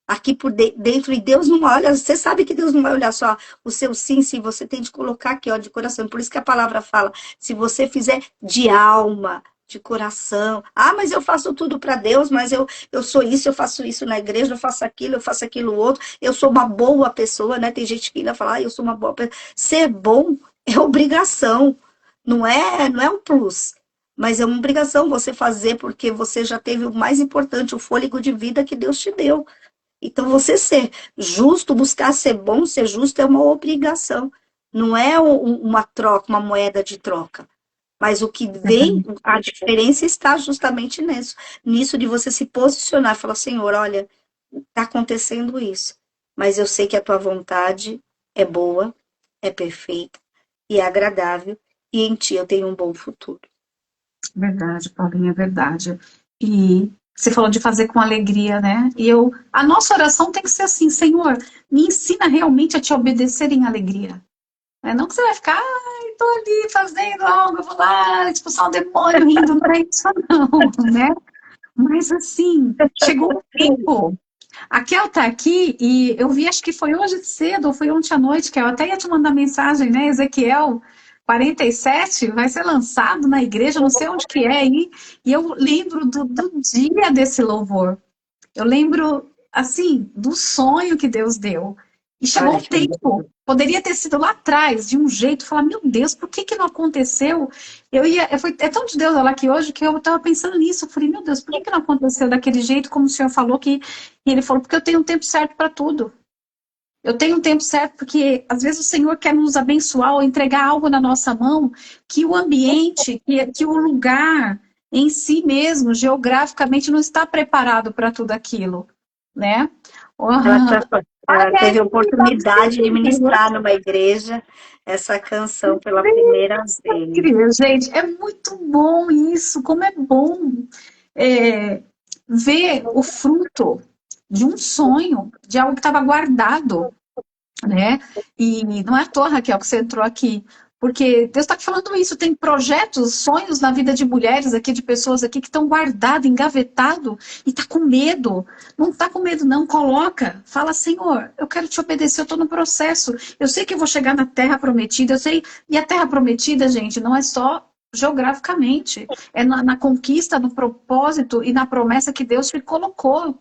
Aqui por dentro, e Deus não olha, você sabe que Deus não vai olhar só o seu sim, você tem de colocar aqui, ó, de coração. Por isso que a palavra fala, se você fizer de alma, de coração. Ah, mas eu faço tudo para Deus, mas eu sou isso, eu faço isso na igreja, eu faço aquilo outro, eu sou uma boa pessoa, né? Tem gente que ainda fala, eu sou uma boa pessoa. Ser bom é obrigação, não é um plus, mas é uma obrigação você fazer, porque você já teve o mais importante, o fôlego de vida que Deus te deu. Então, você ser justo, buscar ser bom, ser justo é uma obrigação, não é uma troca, uma moeda de troca. Mas o que vem, a diferença está justamente nisso de você se posicionar e falar, Senhor, olha, está acontecendo isso, mas eu sei que a tua vontade é boa, é perfeita e é agradável, e em ti eu tenho um bom futuro. Verdade, Paulinha, é verdade. E você falou de fazer com alegria, né? E a nossa oração tem que ser assim, Senhor, me ensina realmente a te obedecer em alegria. Não que você vai ficar, tô ali fazendo algo, eu vou lá expulsar um demônio rindo, não é isso não, né? Mas assim, chegou o tempo. A Kel tá aqui e eu vi, acho que foi hoje cedo ou foi ontem à noite, que eu até ia te mandar mensagem, né? Ezequiel 47 vai ser lançado na igreja, não sei onde que é aí, e eu lembro do dia desse louvor. Eu lembro, assim, do sonho que Deus deu. E chegou o tempo. Poderia ter sido lá atrás, de um jeito, falar, meu Deus, por que não aconteceu? É tão de Deus lá que hoje que eu estava pensando nisso. Eu falei, meu Deus, por que não aconteceu daquele jeito, como o senhor falou e ele falou, porque eu tenho um tempo certo para tudo. Eu tenho um tempo certo porque, às vezes, o Senhor quer nos abençoar ou entregar algo na nossa mão, que o ambiente, que o lugar em si mesmo, geograficamente, não está preparado para tudo aquilo, né? Ela teve a oportunidade de ministrar numa igreja essa canção pela primeira vez. Gente, é muito bom isso, como é bom ver o fruto de um sonho, de algo que estava guardado, né? E não é à toa, Raquel, que você entrou aqui, porque Deus está falando isso. Tem projetos, sonhos na vida de mulheres aqui, de pessoas aqui que estão guardados, engavetados, e tá com medo. Não tá com medo, não. Coloca. Fala, Senhor, eu quero te obedecer, eu estou no processo. Eu sei que eu vou chegar na Terra Prometida, eu sei. E a Terra Prometida, gente, não é só geograficamente, é na conquista, no propósito e na promessa que Deus te colocou.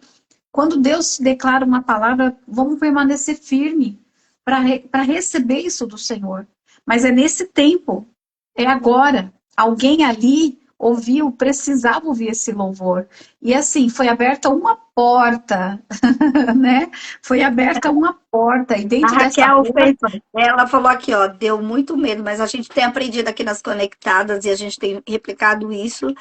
Quando Deus declara uma palavra, vamos permanecer firme para receber isso do Senhor. Mas é nesse tempo, é agora. Alguém ali ouviu, precisava ouvir esse louvor. E assim, foi aberta uma porta, né? Foi aberta uma porta, e A dentro dessa Raquel fez, porta, ela falou aqui, ó, deu muito medo, mas a gente tem aprendido aqui nas conectadas e a gente tem replicado isso,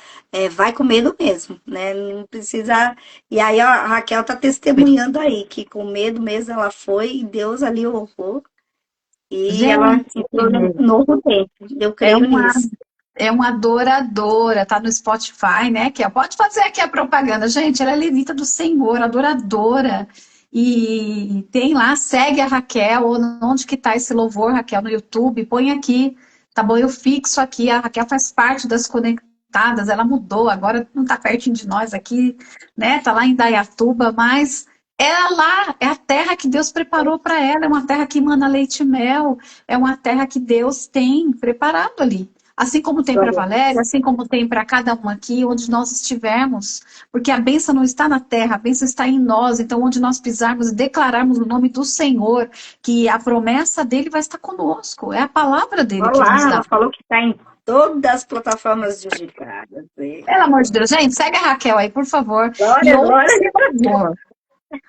vai com medo mesmo, né? Não precisa. E aí a Raquel tá testemunhando aí que com medo mesmo ela foi e Deus ali honrou e ela gente, entrou num novo tempo. Eu é creio uma nisso. É uma adoradora, tá no Spotify, né? Que pode fazer aqui a propaganda, gente. Ela é levita do Senhor, adoradora. E tem lá, segue a Raquel, ou onde que tá esse louvor, Raquel, no YouTube, põe aqui, tá bom? Eu fixo aqui. A Raquel faz parte das conectadas, ela mudou, agora não tá pertinho de nós aqui, né? Tá lá em Dayatuba, mas é lá, é a terra que Deus preparou para ela, é uma terra que emana leite e mel, é uma terra que Deus tem preparado ali. Assim como tem para a Valéria, assim como tem para cada um aqui, onde nós estivermos, porque a bênção não está na terra, a bênção está em nós. Então, onde nós pisarmos e declararmos o nome do Senhor, que a promessa dele vai estar conosco, é a palavra dele que nos Olá, dá. ela falou que está em todas as plataformas digitais. Pelo amor de Deus, gente, segue a Raquel aí, por favor, e Glória, ouve glória. esse louvor.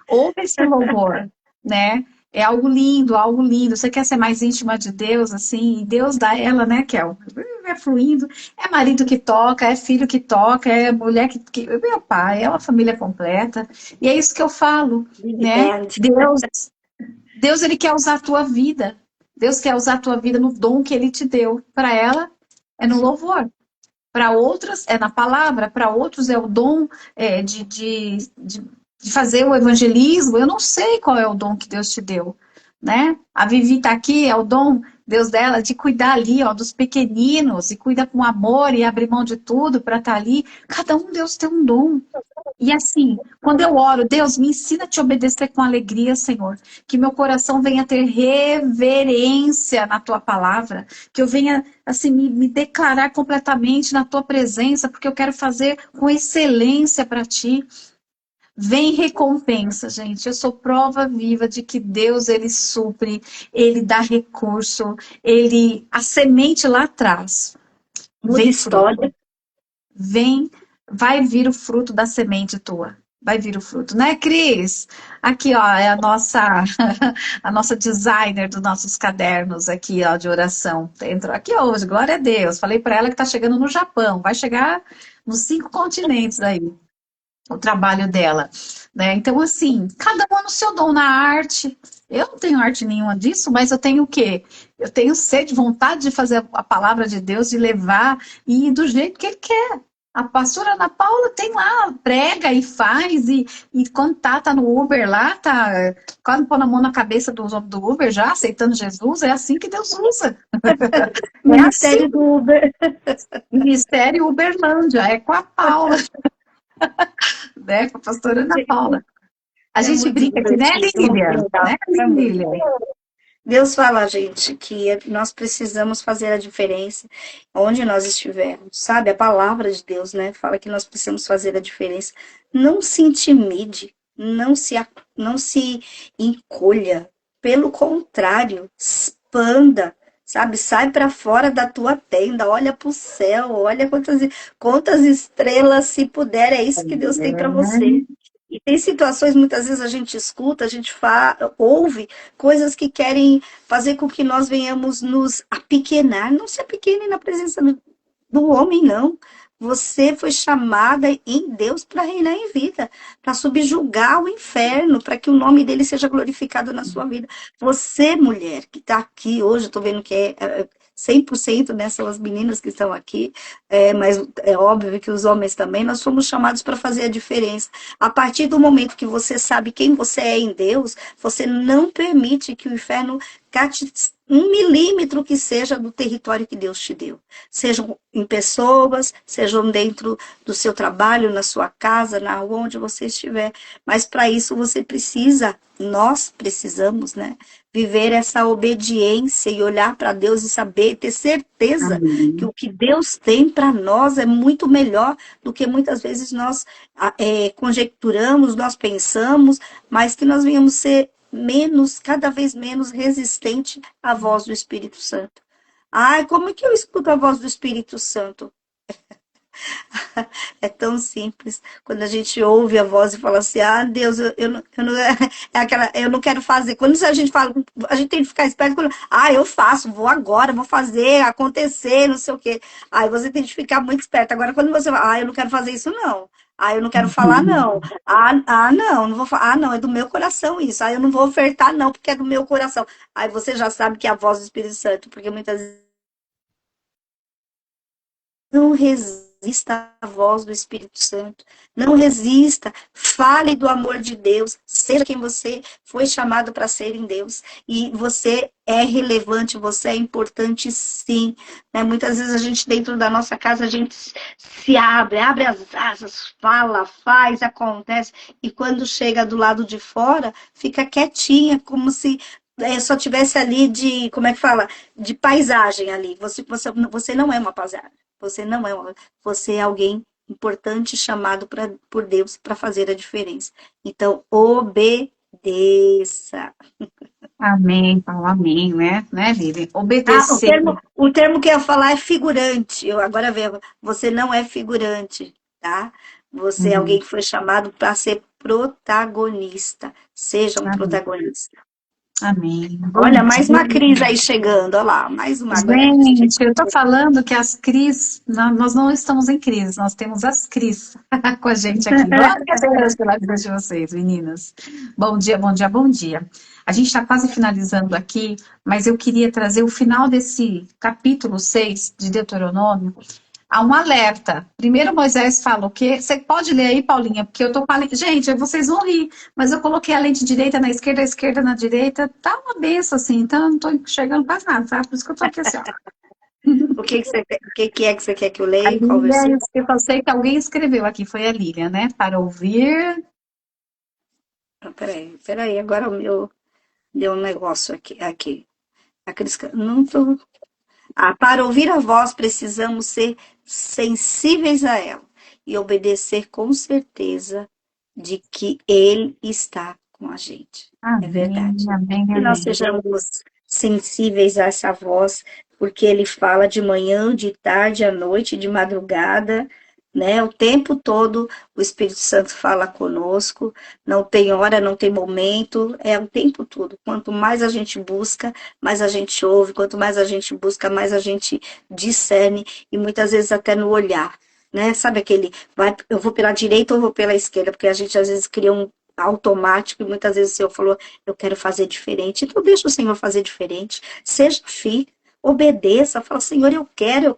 Ouve esse louvor, né? É algo lindo, algo lindo. Você quer ser mais íntima de Deus, assim, e Deus dá ela, né, Kel? É fluindo. É marido que toca, é filho que toca, é mulher meu pai, é uma família completa. E é isso que eu falo, Big né? Band. Deus, ele quer usar a tua vida. Deus quer usar a tua vida no dom que ele te deu. Para ela, é no louvor. Para outras, é na palavra. Para outros, é o dom de fazer o evangelismo. Eu não sei qual é o dom que Deus te deu, né? A Vivi tá aqui, é o dom, Deus dela, de cuidar ali, ó, dos pequeninos, e cuida com amor e abre mão de tudo para estar ali. Cada um, Deus tem um dom. E assim, quando eu oro, Deus, me ensina a te obedecer com alegria, Senhor. Que meu coração venha ter reverência na tua palavra. Que eu venha, assim, me declarar completamente na tua presença, porque eu quero fazer com excelência para ti. Vem recompensa, gente. Eu sou prova viva de que Deus, ele supre, ele dá recurso, a semente lá atrás. Muda Vem fruto. história. Vem, vai vir o fruto da semente tua. Vai vir o fruto, né, Cris? Aqui, ó, é a nossa a nossa designer dos nossos cadernos aqui, ó, de oração. Entrou aqui hoje, glória a Deus. Falei para ela que tá chegando no Japão, vai chegar nos 5 continentes aí, o trabalho dela, né? Então, assim, cada um no seu dom na arte. Eu não tenho arte nenhuma disso, mas eu tenho o quê? Eu tenho sede, vontade de fazer a palavra de Deus, de levar e do jeito que Ele quer. A pastora Ana Paula tem lá, prega e faz, e quando tá no Uber lá, tá quase pondo a mão na cabeça do Uber já, aceitando Jesus, é assim que Deus usa. É assim, Ministério do Uber. Ministério Uberlândia, é com a Paula, né, com a pastora Ana Paula. A É gente muito brinca aqui, né, divertido, muito Lília? legal. Né, É muito. Lília? Deus fala, gente, que nós precisamos fazer a diferença onde nós estivermos, sabe? A palavra de Deus, né? Fala que nós precisamos fazer a diferença. Não se intimide, não se encolha. Pelo contrário, expanda, sabe? Sai para fora da tua tenda, olha para o céu, olha quantas estrelas, se puder, é isso que Deus tem para você. E tem situações, muitas vezes a gente escuta, a gente ouve coisas que querem fazer com que nós venhamos nos apequenar. Não se apequene na presença do homem, não. Você foi chamada em Deus para reinar em vida, para subjugar o inferno, para que o nome dele seja glorificado na sua vida. Você, mulher, que está aqui hoje, estou vendo que 100%, né, são as meninas que estão aqui, mas é óbvio que os homens também, nós somos chamados para fazer a diferença. A partir do momento que você sabe quem você é em Deus, você não permite que o inferno cate 1 milímetro que seja do território que Deus te deu. Sejam em pessoas, sejam dentro do seu trabalho, na sua casa, na rua, onde você estiver. Mas para isso você precisa, nós precisamos, né, viver essa obediência e olhar para Deus e saber, ter certeza que Amém. o que Deus tem para nós é muito melhor do que muitas vezes nós conjecturamos, nós pensamos, mas que nós venhamos ser menos, cada vez menos resistente à voz do Espírito Santo. Ai, como é que eu escuto a voz do Espírito Santo? É tão simples. Quando a gente ouve a voz e fala assim, ah, Deus, eu não, é aquela, eu não quero fazer. Quando a gente fala, a gente tem que ficar esperto. Eu faço, vou agora, vou fazer, acontecer, não sei o quê. Aí você tem que ficar muito esperto. Agora, quando você fala, eu não quero fazer isso, não. Eu não quero falar, não. Não vou falar. Não, é do meu coração isso. Eu não vou ofertar, não, porque é do meu coração. Aí você já sabe que é a voz do Espírito Santo, porque muitas vezes não resista à voz do Espírito Santo. Não resista. Fale do amor de Deus. Seja quem você foi chamado para ser em Deus. E você é relevante, você é importante sim. Né? Muitas vezes a gente, dentro da nossa casa, a gente se abre as asas, fala, faz, acontece. E quando chega do lado de fora, fica quietinha, como se só tivesse ali de, como é que fala? De paisagem ali. Você não é uma paisagem. Você é alguém importante chamado por Deus para fazer a diferença. Então, obedeça. Amém, Paulo, amém, né, Lili? O Obedecer. termo que eu ia falar é figurante. Eu agora vejo, você não é figurante, tá? Você é alguém Hum, que foi chamado para ser protagonista. Seja um amém, protagonista. amém. Bom Olha, mais dia. uma Cris aí chegando, olha lá, mais uma agora. Gente, eu tô falando que as Cris, nós não estamos em crise, nós temos as Cris com a gente aqui. Glória a Deus pela vida de vocês, meninas. Bom dia, bom dia, bom dia. A gente está quase finalizando aqui, mas eu queria trazer o final desse capítulo 6 de Deuteronômio. Há um alerta. Primeiro Moisés fala o quê? Você pode ler aí, Paulinha, porque eu tô com a lente. Gente, vocês vão rir, mas eu coloquei a lente direita na esquerda, a esquerda na direita. Tá uma benção, assim, então eu não tô enxergando quase nada, tá? Por isso que eu tô aqui assim, ó. O que é que você quer que eu A leia? Qual Lília, versículo? eu sei que alguém escreveu aqui, foi a Lília, né? Para ouvir. Peraí, agora o meu deu um negócio aqui. A Cris, não tô. Para ouvir a voz, precisamos ser sensíveis a ela e obedecer com certeza de que Ele está com a gente. É Amém, verdade. amém, Que nós amém. sejamos sensíveis a essa voz, porque Ele fala de manhã, de tarde, à noite, de madrugada, né? O tempo todo o Espírito Santo fala conosco, não tem hora, não tem momento, é o tempo todo. Quanto mais a gente busca, mais a gente ouve, quanto mais a gente busca, mais a gente discerne, e muitas vezes até no olhar, né? Sabe aquele, eu vou pela direita ou vou pela esquerda, porque a gente às vezes cria um automático, e muitas vezes o Senhor falou, eu quero fazer diferente, então deixa o Senhor fazer diferente, seja filho, obedeça, fala, Senhor, eu quero,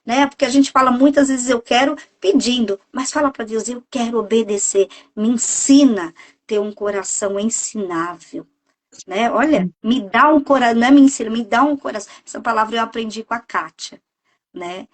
né? Porque a gente fala muitas vezes eu quero pedindo, mas fala para Deus, eu quero obedecer, me ensina a ter um coração ensinável, né? Olha, me dá um coração, não é me ensina, me dá um coração. Essa palavra eu aprendi com a Kátia, né?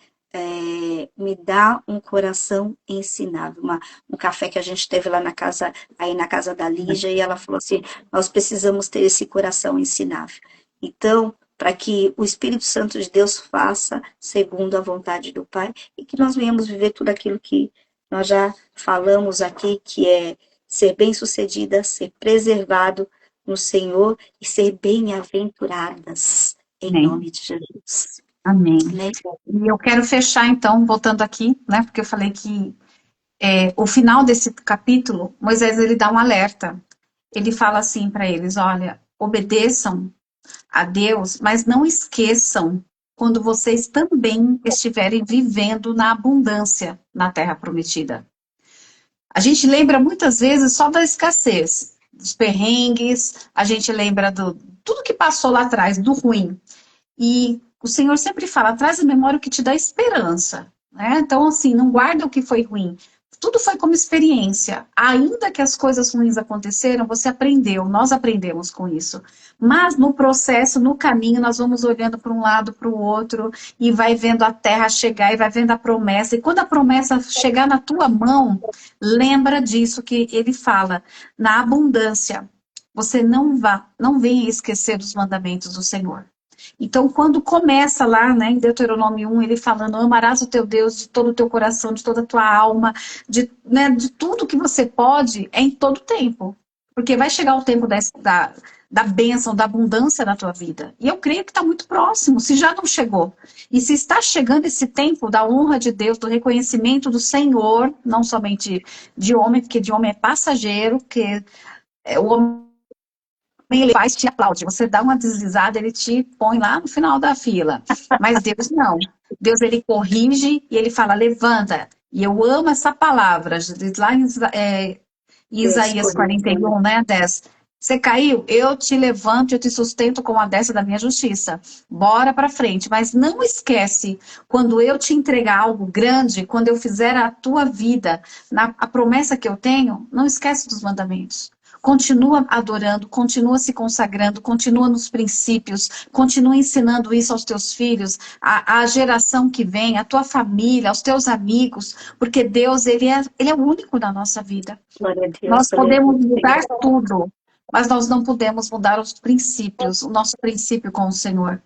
Me dá um coração ensinável. Um café que a gente teve lá na casa, aí na casa da Lígia, e ela falou assim: nós precisamos ter esse coração ensinável. Então, para que o Espírito Santo de Deus faça segundo a vontade do Pai e que nós venhamos viver tudo aquilo que nós já falamos aqui, que é ser bem-sucedida, ser preservado no Senhor e ser bem-aventuradas em Amém. nome de Jesus. Amém. Né? E eu quero fechar, então, voltando aqui, né? Porque eu falei que o final desse capítulo, Moisés, ele dá um alerta. Ele fala assim para eles, olha, obedeçam a Deus, mas não esqueçam quando vocês também estiverem vivendo na abundância na terra prometida. A gente lembra muitas vezes só da escassez, dos perrengues, a gente lembra do tudo que passou lá atrás, do ruim. E o Senhor sempre fala, traz à memória o que te dá esperança, né? Então, assim, não guarda o que foi ruim. Tudo foi como experiência. Ainda que as coisas ruins aconteceram, você aprendeu, nós aprendemos com isso. Mas no processo, no caminho, nós vamos olhando para um lado, para o outro, e vai vendo a terra chegar, e vai vendo a promessa. E quando a promessa chegar na tua mão, lembra disso que ele fala, na abundância. Você não venha esquecer dos mandamentos do Senhor. Então, quando começa lá, né, em Deuteronômio 1, ele falando, amarás o teu Deus de todo o teu coração, de toda a tua alma, de tudo que você pode, é em todo tempo. Porque vai chegar o tempo da bênção, da abundância na tua vida. E eu creio que está muito próximo, se já não chegou. E se está chegando esse tempo da honra de Deus, do reconhecimento do Senhor, não somente de homem, porque de homem é passageiro, que o homem ele faz, te aplaude. Você dá uma deslizada, ele te põe lá no final da fila. Mas Deus não. Deus, ele corrige e ele fala, levanta. E eu amo essa palavra. Lá em Isaías 41, né, 10. Você caiu? Eu te levanto, eu te sustento com a destra da minha justiça. Bora para frente. Mas não esquece, quando eu te entregar algo grande, quando eu fizer a tua vida, a promessa que eu tenho, não esquece dos mandamentos. Continua adorando, continua se consagrando, continua nos princípios, continua ensinando isso aos teus filhos, à geração que vem, à tua família, aos teus amigos, porque Deus, ele é o único na nossa vida. Glória a Deus, Nós podemos aleluia. mudar tudo, mas nós não podemos mudar os princípios, o nosso princípio com o Senhor.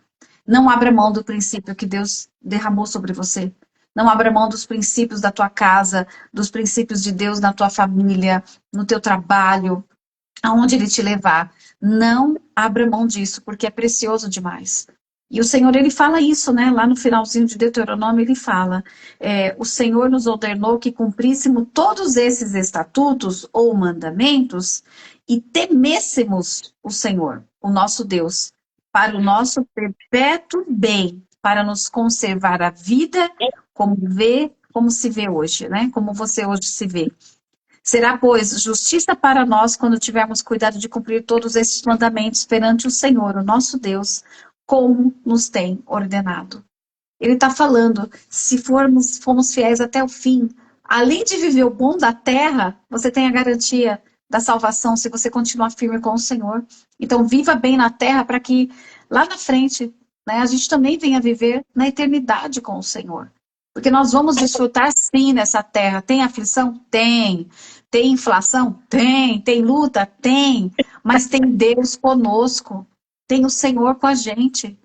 Não abra mão do princípio que Deus derramou sobre você. Não abra mão dos princípios da tua casa, dos princípios de Deus na tua família, no teu trabalho, aonde ele te levar. Não abra mão disso, porque é precioso demais. E o Senhor, ele fala isso, né? Lá no finalzinho de Deuteronômio, ele fala, o Senhor nos ordenou que cumpríssemos todos esses estatutos ou mandamentos e temêssemos o Senhor, o nosso Deus, para o nosso perpétuo bem, para nos conservar a vida como se vê hoje, né? Como você hoje se vê. Será, pois, justiça para nós quando tivermos cuidado de cumprir todos esses mandamentos perante o Senhor, o nosso Deus, como nos tem ordenado. Ele está falando, se formos fiéis até o fim, além de viver o bom da terra, você tem a garantia da salvação se você continuar firme com o Senhor. Então, viva bem na terra para que lá na frente, né, a gente também venha viver na eternidade com o Senhor. Porque nós vamos desfrutar sim nessa terra. Tem aflição? Tem. Tem inflação? Tem. Tem luta? Tem. Mas tem Deus conosco. Tem o Senhor com a gente.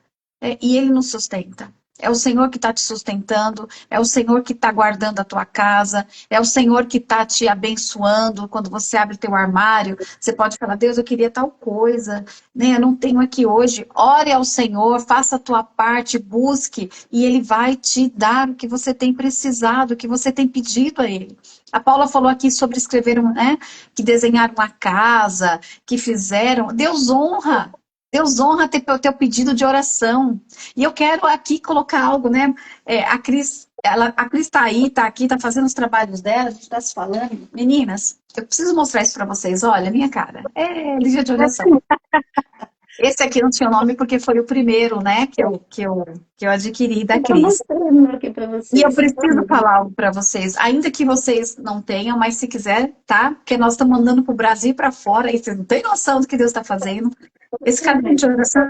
E Ele nos sustenta. É o Senhor que está te sustentando, é o Senhor que está guardando a tua casa, é o Senhor que está te abençoando. Quando você abre teu armário, você pode falar, Deus, eu queria tal coisa, né? Eu não tenho aqui hoje. Ore ao Senhor, faça a tua parte, busque, e Ele vai te dar o que você tem precisado, o que você tem pedido a Ele. A Paula falou aqui sobre escrever, né? Que desenharam uma casa, que fizeram. Deus honra o teu pedido de oração. E eu quero aqui colocar algo, né? A Cris está aí, está aqui, está fazendo os trabalhos dela, a gente está se falando. Meninas, eu preciso mostrar isso para vocês. Olha, minha cara. É livro de oração. Esse aqui não tinha nome porque foi o primeiro, né? Que eu adquiri da Cris. E eu preciso falar algo para vocês. Ainda que vocês não tenham, mas se quiser, tá? Porque nós estamos mandando para o Brasil e para fora. E vocês não têm noção do que Deus está fazendo. Esse caderno de oração,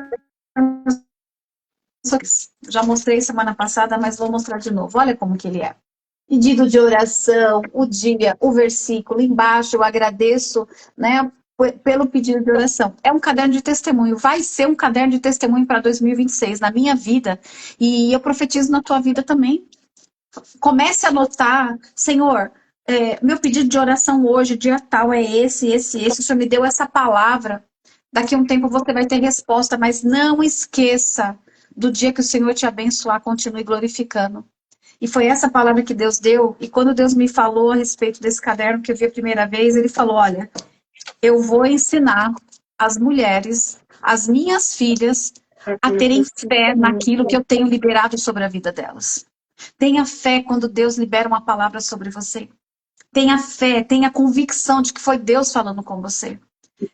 já mostrei semana passada, mas vou mostrar de novo. Olha como que ele é. Pedido de oração, o dia, o versículo, embaixo eu agradeço, né, pelo pedido de oração. É um caderno de testemunho, vai ser um caderno de testemunho para 2026 na minha vida, e eu profetizo na tua vida também. Comece a anotar, Senhor, meu pedido de oração hoje, dia tal, é esse, o Senhor me deu essa palavra. Daqui a um tempo você vai ter resposta, mas não esqueça do dia que o Senhor te abençoar, continue glorificando. E foi essa palavra que Deus deu, e quando Deus me falou a respeito desse caderno que eu vi a primeira vez, Ele falou, olha, eu vou ensinar as mulheres, as minhas filhas, a terem fé naquilo que eu tenho liberado sobre a vida delas. Tenha fé quando Deus libera uma palavra sobre você. Tenha fé, tenha convicção de que foi Deus falando com você.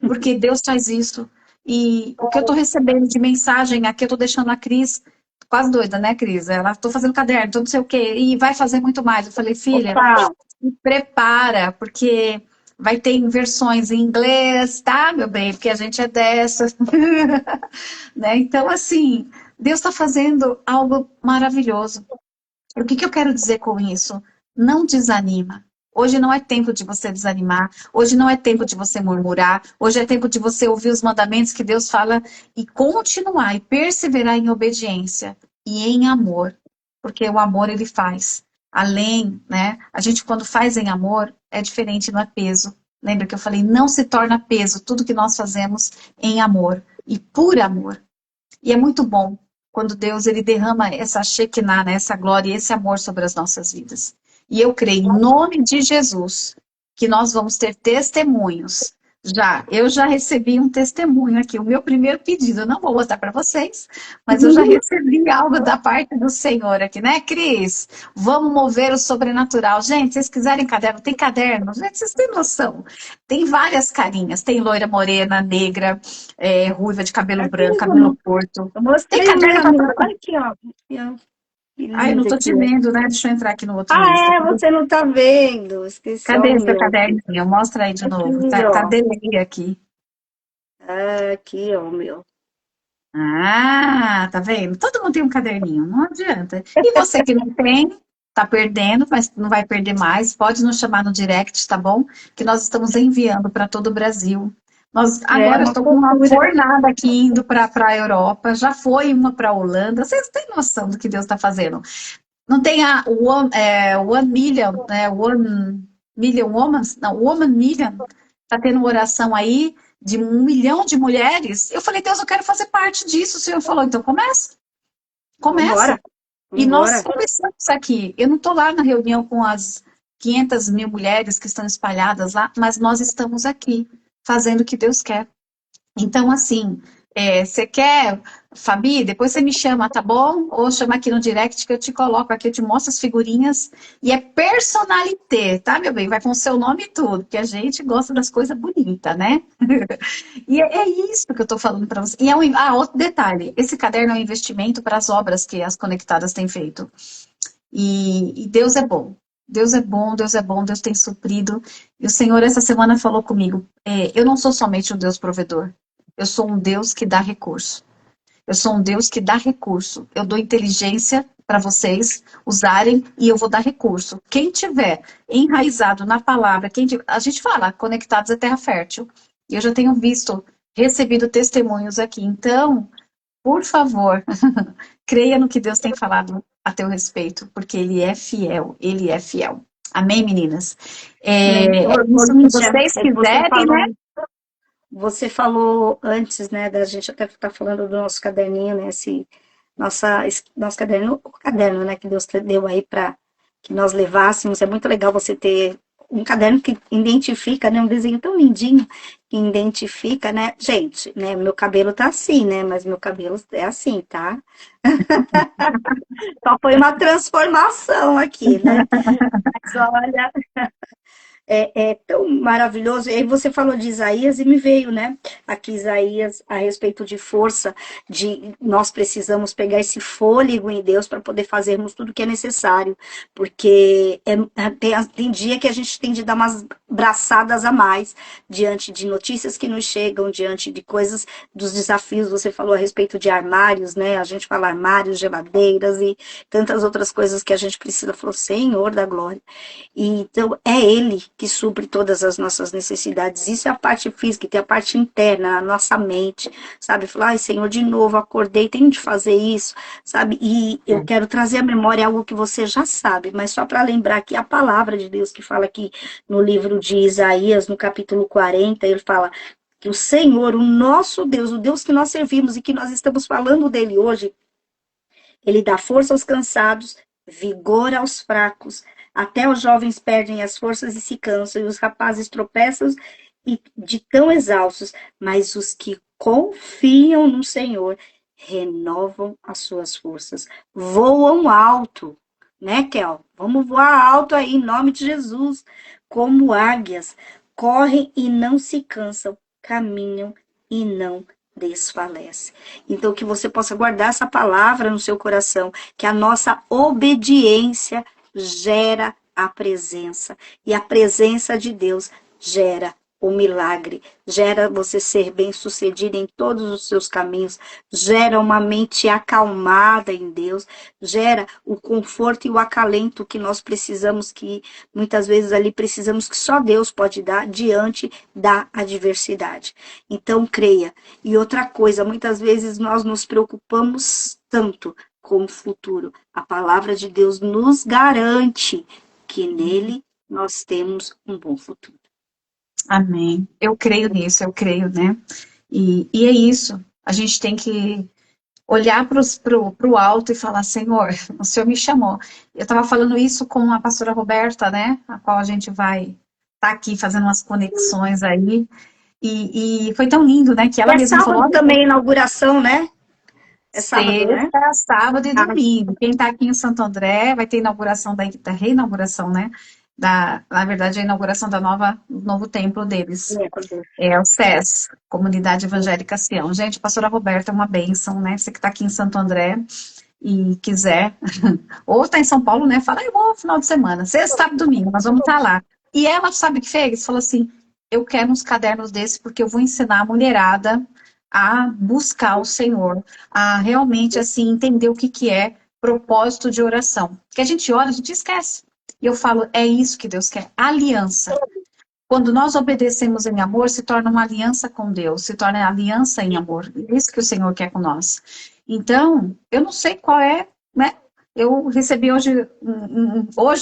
Porque Deus faz isso. E o que eu estou recebendo de mensagem aqui, eu estou deixando a Cris quase doida, né, Cris? Ela, tô fazendo caderno, tô não sei o quê, e vai fazer muito mais. Eu falei, filha, Opa, se prepara, porque vai ter versões em inglês, tá, meu bem? Porque a gente é dessas, né? Então, assim, Deus está fazendo algo maravilhoso. O que que eu quero dizer com isso? Não desanima. Hoje não é tempo de você desanimar, hoje não é tempo de você murmurar, hoje é tempo de você ouvir os mandamentos que Deus fala e continuar e perseverar em obediência e em amor, porque o amor ele faz. Além, né? A gente quando faz em amor é diferente, não é peso. Lembra que eu falei, não se torna peso tudo que nós fazemos em amor e por amor. E é muito bom quando Deus ele derrama essa Shekinah, né, essa glória e esse amor sobre as nossas vidas. E eu creio, em nome de Jesus, que nós vamos ter testemunhos. Eu já recebi um testemunho aqui, o meu primeiro pedido, eu não vou botar para vocês, mas eu já recebi algo da parte do Senhor aqui, né, Cris? Vamos mover o sobrenatural. Gente, se vocês quiserem caderno, tem caderno? Gente, vocês têm noção. Tem várias carinhas, tem loira, morena, negra, ruiva de cabelo aqui, branco, cabelo curto. eu Tem mostrei o caderno meu, para... olha aqui, ó. Aqui, ó. Que Ai, eu não lindo tô aqui, te ó. vendo, né? Deixa eu entrar aqui no outro Insta. Ah, é, você não tá vendo. Esqueci, ó, o Cadê seu meu aqui. caderninho? Mostra aí de Aqui, novo. Tá ó. delay aqui. Ah, aqui, ó, o meu. Ah, tá vendo? Todo mundo tem um caderninho, não adianta. E você que não tem, tá perdendo, mas não vai perder mais. Pode nos chamar no direct, tá bom? Que nós estamos enviando para todo o Brasil. Nós É agora uma estou com uma cultura. fornada aqui indo para a Europa, já foi uma para a Holanda. Vocês têm noção do que Deus está fazendo? Não tem a One Million, né? One Million Women? Não, Woman Million. Tá tendo uma oração aí de 1 milhão de mulheres. Eu falei, Deus, eu quero fazer parte disso. O Senhor falou, então começa. Começa. Vambora, E nós vambora. começamos aqui. Eu não estou lá na reunião com as 500 mil mulheres que estão espalhadas lá, mas nós estamos aqui fazendo o que Deus quer. Então, assim, você quer, Fabi, depois você me chama, tá bom? Ou chama aqui no direct que eu te coloco aqui, eu te mostro as figurinhas. E é personalité, tá, meu bem? Vai com o seu nome e tudo, porque a gente gosta das coisas bonitas, né? E é isso que eu tô falando para você. E outro detalhe, esse caderno é um investimento para as obras que as conectadas têm feito. E Deus é bom. Deus é bom, Deus é bom, Deus tem suprido. E o Senhor essa semana falou comigo, eu não sou somente um Deus provedor. Eu sou um Deus que dá recurso. Eu sou um Deus que dá recurso. Eu dou inteligência para vocês usarem e eu vou dar recurso. Quem tiver enraizado na palavra, a gente fala, conectados é terra fértil. E eu já tenho visto, recebido testemunhos aqui. Então, por favor, creia no que Deus tem falado a teu respeito, porque Ele é fiel. Ele é fiel. Amém, meninas? É Ô, isso que Lídia, vocês quiserem, né? você falou antes, né, da gente até estar falando do nosso caderninho, né, nosso caderno, o caderno, né, que Deus deu aí para que nós levássemos. É muito legal você ter um caderno que identifica, né, um desenho tão lindinho que identifica, né, gente, né, meu cabelo tá assim, né, mas meu cabelo é assim, tá? Só foi uma transformação aqui, né? Mas olha, é tão maravilhoso. E aí você falou de Isaías e me veio, né? Aqui Isaías a respeito de força, de nós precisamos pegar esse fôlego em Deus para poder fazermos tudo que é necessário, porque tem dia que a gente tem de dar umas braçadas a mais diante de notícias que nos chegam, diante de coisas, dos desafios. Você falou a respeito de armários, né? A gente fala armários, geladeiras e tantas outras coisas que a gente precisa. Falou, Senhor da glória. E, então, é Ele que supre todas as nossas necessidades. Isso é a parte física, tem a parte interna, a nossa mente, sabe? Falar, ai, Senhor, de novo, acordei, tenho de fazer isso, sabe? E eu quero trazer à memória algo que você já sabe, mas só para lembrar que a palavra de Deus que fala aqui no livro de Isaías, no capítulo 40, ele fala que o Senhor, o nosso Deus, o Deus que nós servimos e que nós estamos falando dele hoje, ele dá força aos cansados, vigor aos fracos. Até os jovens perdem as forças e se cansam, e os rapazes tropeçam e de tão exaustos. Mas os que confiam no Senhor renovam as suas forças, voam alto, né, Kel? Vamos voar alto aí, em nome de Jesus, como águias, correm e não se cansam, caminham e não desfalece. Então, que você possa guardar essa palavra no seu coração, que a nossa obediência gera a presença, e a presença de Deus gera o milagre, gera você ser bem-sucedido em todos os seus caminhos, gera uma mente acalmada em Deus, gera o conforto e o acalento que nós precisamos, que muitas vezes ali precisamos, que só Deus pode dar diante da adversidade. Então, creia. E outra coisa, muitas vezes nós nos preocupamos tanto com o futuro. A palavra de Deus nos garante que nele nós temos um bom futuro. Amém. Eu creio nisso, eu creio, né? E é isso. A gente tem que olhar para o alto e falar, Senhor, o Senhor me chamou. Eu estava falando isso com a pastora Roberta, né? A qual a gente vai estar aqui fazendo umas conexões aí. E foi tão lindo, né? Que ela É mesma falou, sábado também, inauguração, né? É sábado, né? sexta, sábado e domingo. Quem está aqui em Santo André vai ter inauguração da reinauguração, né? Na verdade, a inauguração do novo templo deles. É o SES, Comunidade Evangélica Sião. Gente, a pastora Roberta é uma bênção, né? Você que está aqui em Santo André e quiser, ou está em São Paulo, né? Fala, eu vou no final de semana, sexta, sábado, domingo, nós vamos estar lá. E ela, sabe o que fez? Falou assim, eu quero uns cadernos desses porque eu vou ensinar a mulherada a buscar o Senhor, a realmente, assim, entender o que é propósito de oração. Que a gente ora, a gente esquece. E eu falo, é isso que Deus quer, aliança. Quando nós obedecemos em amor, se torna uma aliança com Deus, se torna aliança em amor. É isso que o Senhor quer com nós. Então, eu não sei qual é, né? Eu recebi hoje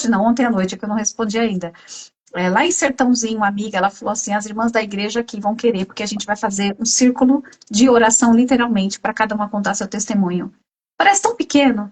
não, ontem à noite, que eu não respondi ainda. Lá em Sertãozinho, uma amiga, ela falou assim, as irmãs da igreja aqui vão querer, porque a gente vai fazer um círculo de oração, literalmente, para cada uma contar seu testemunho. Parece tão pequeno,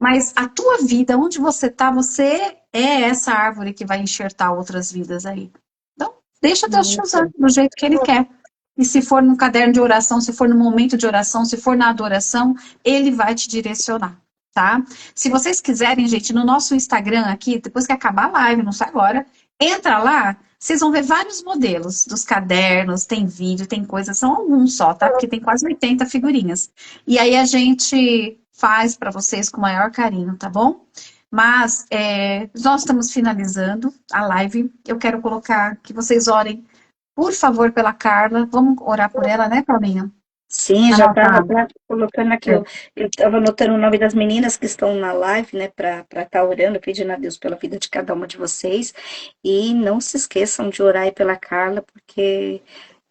mas a tua vida, onde você está, você é essa árvore que vai enxertar outras vidas aí. Então, deixa Deus te usar do jeito que Ele quer. E se for no caderno de oração, se for no momento de oração, se for na adoração, Ele vai te direcionar, tá? Se vocês quiserem, gente, no nosso Instagram aqui, depois que acabar a live, não sei agora, entra lá, vocês vão ver vários modelos dos cadernos, tem vídeo, tem coisa, são alguns só, tá? Porque tem quase 80 figurinhas. E aí a gente faz para vocês com o maior carinho, tá bom? Mas nós estamos finalizando a live. Eu quero colocar que vocês orem, por favor, pela Carla. Vamos orar por ela, né, Paulinha? Sim, já estava colocando aqui. Eu estava anotando o nome das meninas que estão na live, né, para estar orando, pedindo a Deus pela vida de cada uma de vocês. E não se esqueçam de orar aí pela Carla, porque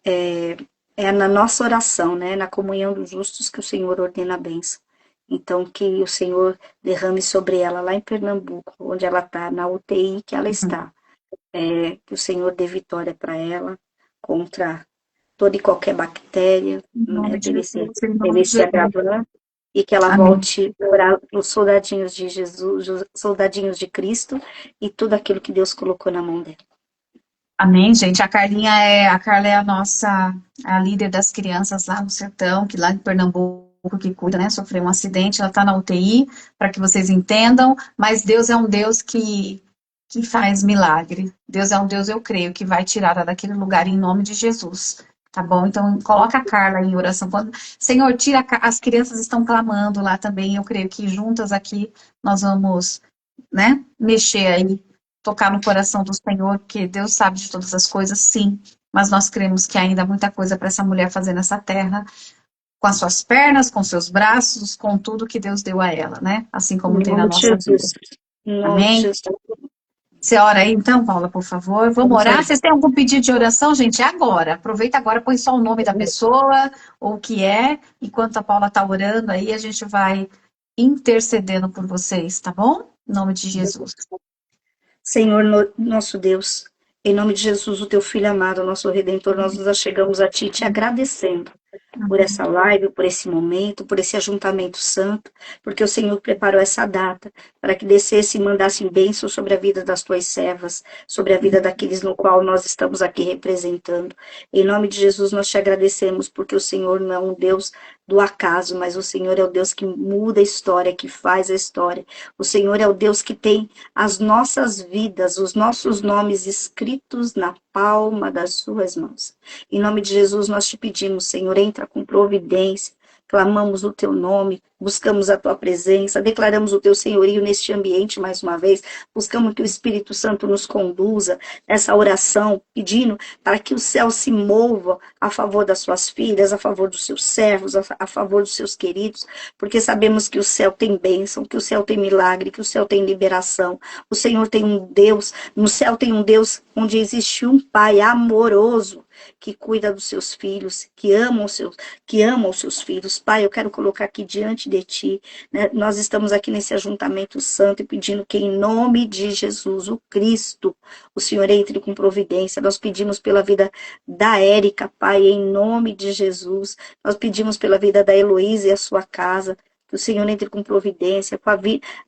é na nossa oração, né, na comunhão dos justos que o Senhor ordena a bênção. Então, que o Senhor derrame sobre ela lá em Pernambuco, onde ela está, na UTI que ela está. Que o Senhor dê vitória para ela contra toda e qualquer bactéria, né, deve se agravando, e que ela volte a orar os soldadinhos de Jesus, os soldadinhos de Cristo, e tudo aquilo que Deus colocou na mão dela. Amém, gente. A Carla é a líder das crianças lá no sertão, que lá em Pernambuco, que cuida, né, sofreu um acidente, ela está na UTI, para que vocês entendam, mas Deus é um Deus que faz milagre. Deus é um Deus, eu creio, que vai tirar ela daquele lugar em nome de Jesus. Tá bom? Então, coloca a Carla em oração. Senhor, tira, as crianças estão clamando lá também. Eu creio que juntas aqui nós vamos, né, mexer aí, tocar no coração do Senhor, porque Deus sabe de todas as coisas, sim. Mas nós cremos que ainda há muita coisa para essa mulher fazer nessa terra, com as suas pernas, com seus braços, com tudo que Deus deu a ela, né? Assim como tem na nossa vida. Amém? Você ora aí então, Paula, por favor. Vamos orar. Vocês têm algum pedido de oração, gente? É agora. Aproveita agora, põe só o nome da pessoa, ou o que é. Enquanto a Paula está orando aí, a gente vai intercedendo por vocês, tá bom? Em nome de Jesus. Senhor, nosso Deus, em nome de Jesus, o teu Filho amado, nosso Redentor, nós nos achegamos a Ti, te agradecendo por essa live, por esse momento, por esse ajuntamento santo, porque o Senhor preparou essa data para que descesse e mandasse bênção sobre a vida das tuas servas, sobre a vida daqueles no qual nós estamos aqui representando. Em nome de Jesus, nós te agradecemos, porque o Senhor não é um Deus do acaso, mas o Senhor é o Deus que muda a história, que faz a história. O Senhor é o Deus que tem as nossas vidas, os nossos nomes escritos na palma das suas mãos. Em nome de Jesus, nós te pedimos, Senhor, entra com providência, clamamos o teu nome, buscamos a tua presença, declaramos o teu senhorio neste ambiente mais uma vez, buscamos que o Espírito Santo nos conduza nessa oração, pedindo para que o céu se mova a favor das suas filhas, a favor dos seus servos, a favor dos seus queridos, porque sabemos que o céu tem bênção, que o céu tem milagre, que o céu tem liberação. O Senhor tem um Deus, no céu tem um Deus onde existe um Pai amoroso, que cuida dos seus filhos, que ama os seus filhos. Pai, eu quero colocar aqui diante de ti, né? Nós estamos aqui nesse ajuntamento santo e pedindo que em nome de Jesus, o Cristo, o Senhor entre com providência. Nós pedimos pela vida da Érica, Pai, em nome de Jesus. Nós pedimos pela vida da Heloísa e a sua casa, que o Senhor entre com providência,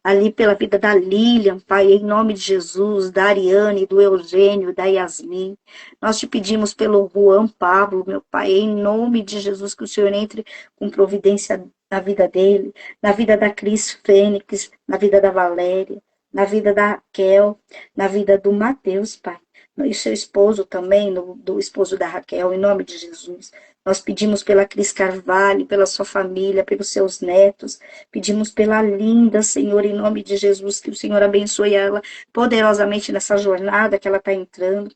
ali pela vida da Lilian, Pai, em nome de Jesus, da Ariane, do Eugênio, da Yasmin. Nós te pedimos pelo Juan Pablo, meu Pai, em nome de Jesus, que o Senhor entre com providência na vida dele, na vida da Cris Fênix, na vida da Valéria, na vida da Raquel, na vida do Mateus, Pai. E seu esposo também, do esposo da Raquel, em nome de Jesus. Nós pedimos pela Cris Carvalho, pela sua família, pelos seus netos. Pedimos pela Linda, Senhor, em nome de Jesus, que o Senhor abençoe ela poderosamente nessa jornada que ela está entrando.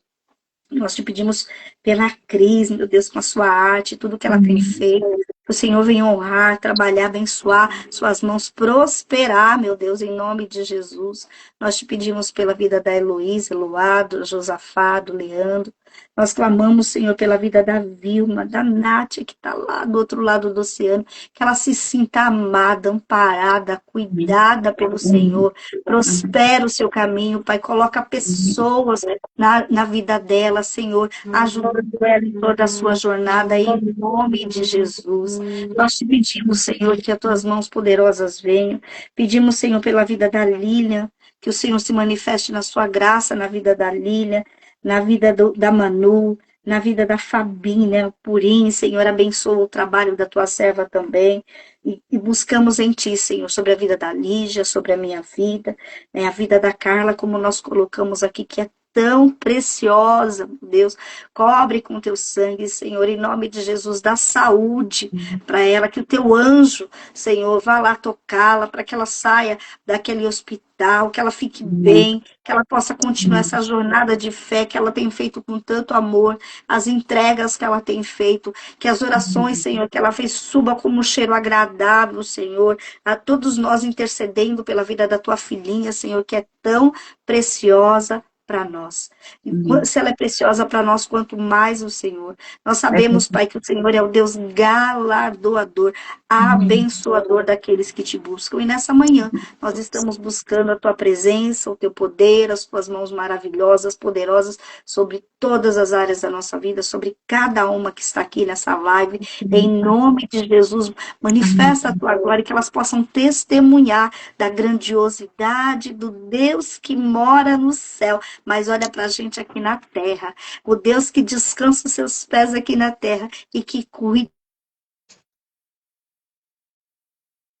Nós te pedimos pela Cris, meu Deus, com a sua arte, tudo que ela tem feito. Que o Senhor venha honrar, trabalhar, abençoar, suas mãos prosperar, meu Deus, em nome de Jesus. Nós te pedimos pela vida da Heloísa, Luado, Josafá, do Leandro. Nós clamamos, Senhor, pela vida da Vilma, da Nátia, que está lá do outro lado do oceano, que ela se sinta amada, amparada, cuidada pelo Senhor. Prospera o seu caminho, Pai. Coloca pessoas na vida dela, Senhor. Ajuda ela em toda a sua jornada, em nome de Jesus. Nós te pedimos, Senhor, que as tuas mãos poderosas venham. Pedimos, Senhor, pela vida da Lília, que o Senhor se manifeste na sua graça na vida da Lília, na vida da Manu, na vida da Fabi, né, o Purim, Senhor, abençoa o trabalho da tua serva também, e buscamos em ti, Senhor, sobre a vida da Lígia, sobre a minha vida, né, a vida da Carla, como nós colocamos aqui, que é tão preciosa, Deus, cobre com teu sangue, Senhor, em nome de Jesus, dá saúde para ela, que o teu anjo, Senhor, vá lá tocá-la, para que ela saia daquele hospital, que ela fique bem, que ela possa continuar essa jornada de fé que ela tem feito com tanto amor, as entregas que ela tem feito, que as orações, Senhor, que ela fez suba como um cheiro agradável, Senhor, a todos nós intercedendo pela vida da tua filhinha, Senhor, que é tão preciosa para nós. E se ela é preciosa para nós, quanto mais o Senhor. Nós sabemos, Pai, que o Senhor é o Deus galardoador, abençoador daqueles que te buscam. E nessa manhã, nós estamos buscando a tua presença, o teu poder, as tuas mãos maravilhosas, poderosas, sobre todas as áreas da nossa vida, sobre cada uma que está aqui nessa live. Em nome de Jesus, manifesta a tua glória, que elas possam testemunhar da grandiosidade do Deus que mora no céu, mas olha para a gente aqui na terra, o Deus que descansa os seus pés aqui na terra e que cuida.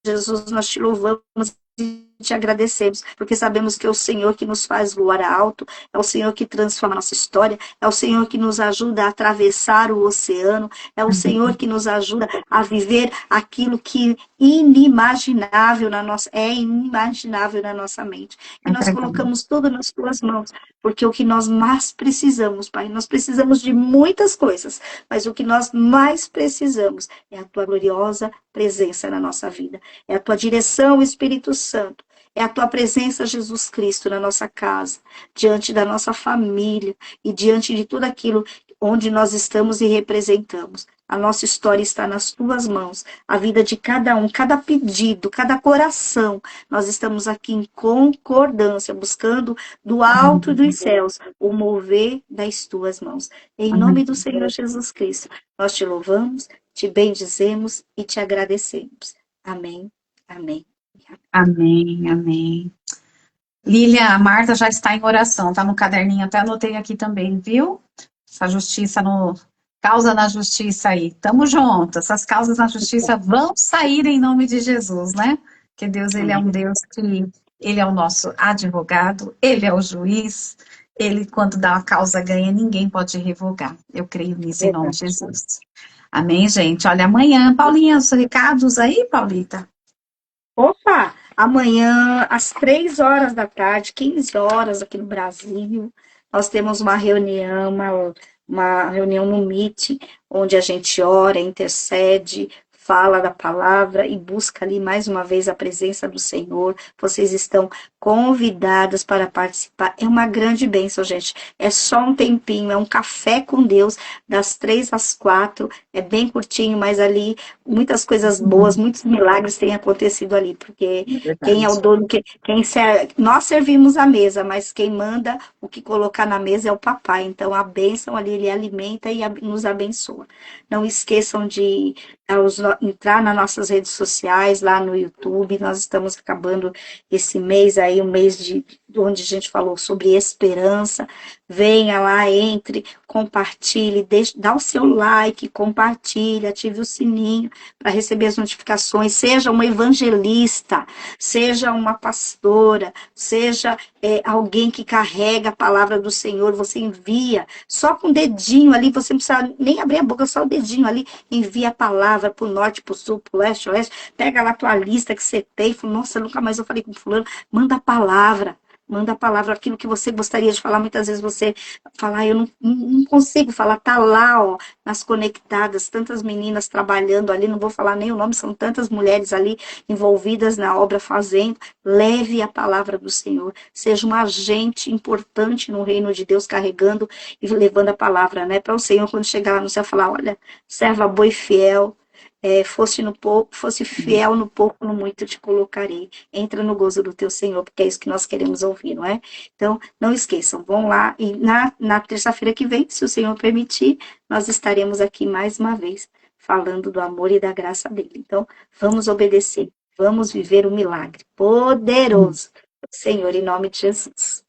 Jesus, nós te louvamos e te agradecemos, porque sabemos que é o Senhor que nos faz voar alto, é o Senhor que transforma a nossa história, é o Senhor que nos ajuda a atravessar o oceano, é o Senhor que nos ajuda a viver aquilo que inimaginável é inimaginável na nossa mente. E nós colocamos tudo nas tuas mãos, porque o que nós mais precisamos, Pai, nós precisamos de muitas coisas, mas o que nós mais precisamos é a tua gloriosa presença na nossa vida, é a tua direção, Espírito Santo, é a tua presença, Jesus Cristo, na nossa casa, diante da nossa família e diante de tudo aquilo onde nós estamos e representamos. A nossa história está nas tuas mãos, a vida de cada um, cada pedido, cada coração. Nós estamos aqui em concordância, buscando do alto dos céus o mover das tuas mãos. Em nome do Senhor Jesus Cristo, nós te louvamos, te bendizemos e te agradecemos. Amém, amém. Amém, amém. Lília, a Marta já está em oração, tá no caderninho, até anotei aqui também, viu? Essa justiça Causa na justiça aí. Tamo junto. Essas causas na justiça vão sair em nome de Jesus, né? Porque Deus, ele é Amém. um Deus que ele é o nosso advogado, ele é o juiz, ele, quando dá a causa ganha, ninguém pode revogar. Eu creio nisso em nome de Verdade. Jesus. Amém, gente? Olha, amanhã, Paulinha, os recados aí, Paulita? Opa! Amanhã, às 3 horas da tarde, 15 horas aqui no Brasil, nós temos uma reunião no Meet, onde a gente ora, intercede, fala da palavra e busca ali mais uma vez a presença do Senhor. Vocês estão convidadas para participar. É uma grande bênção, gente. É só um tempinho, é um café com Deus, das 3 às 4. É bem curtinho, mas ali muitas coisas boas, muitos milagres têm acontecido ali, porque É quem é o verdade. dono, nós servimos a mesa, mas quem manda o que colocar na mesa é o papai. Então a bênção ali, ele alimenta e nos abençoa. Não esqueçam de entrar nas nossas redes sociais, lá no YouTube. Nós estamos acabando esse mês aí, um mês onde a gente falou sobre esperança. Venha lá, entre, compartilhe, dá o seu like, compartilhe, ative o sininho para receber as notificações. Seja uma evangelista, seja uma pastora, seja alguém que carrega a palavra do Senhor. Você envia só com o dedinho ali, você não precisa nem abrir a boca, só o dedinho ali, envia a palavra para o norte, para o sul, para o leste, oeste. Pega lá a tua lista que você tem, fala, nossa, nunca mais eu falei com fulano. Manda a palavra. Manda a palavra, aquilo que você gostaria de falar. Muitas vezes você fala, eu não consigo falar, tá lá, ó, nas conectadas, tantas meninas trabalhando ali, não vou falar nem o nome, são tantas mulheres ali envolvidas na obra fazendo. Leve a palavra do Senhor, seja um agente importante no reino de Deus, carregando e levando a palavra, né, para o Senhor, quando chegar lá no céu, falar, olha, serva boa e fiel, fosse fiel no pouco, no muito te colocarei. Entra no gozo do teu Senhor, porque é isso que nós queremos ouvir, não é? Então, não esqueçam, vão lá e na terça-feira que vem, se o Senhor permitir, nós estaremos aqui mais uma vez falando do amor e da graça dele. Então, vamos obedecer, vamos viver o milagre poderoso do Senhor, em nome de Jesus.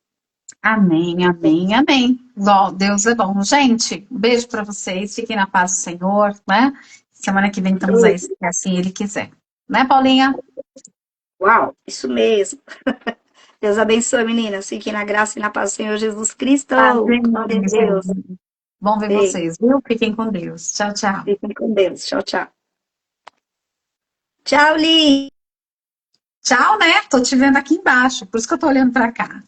Amém, amém, amém. Bom, Deus é bom. Gente, um beijo para vocês. Fiquem na paz do Senhor, né? Semana que vem estamos aí, se assim Ele quiser. Né, Paulinha? Uau, isso mesmo. Deus abençoe, meninas. Fiquem na graça e na paz do Senhor Jesus Cristo. Prazer Glória a mesmo. Deus. Bom ver Beijo. vocês, viu? Fiquem com Deus. Tchau, tchau. Fiquem com Deus. Tchau, tchau. Tchau, Li. Tchau, né? Tô te vendo aqui embaixo, por isso que eu tô olhando para cá.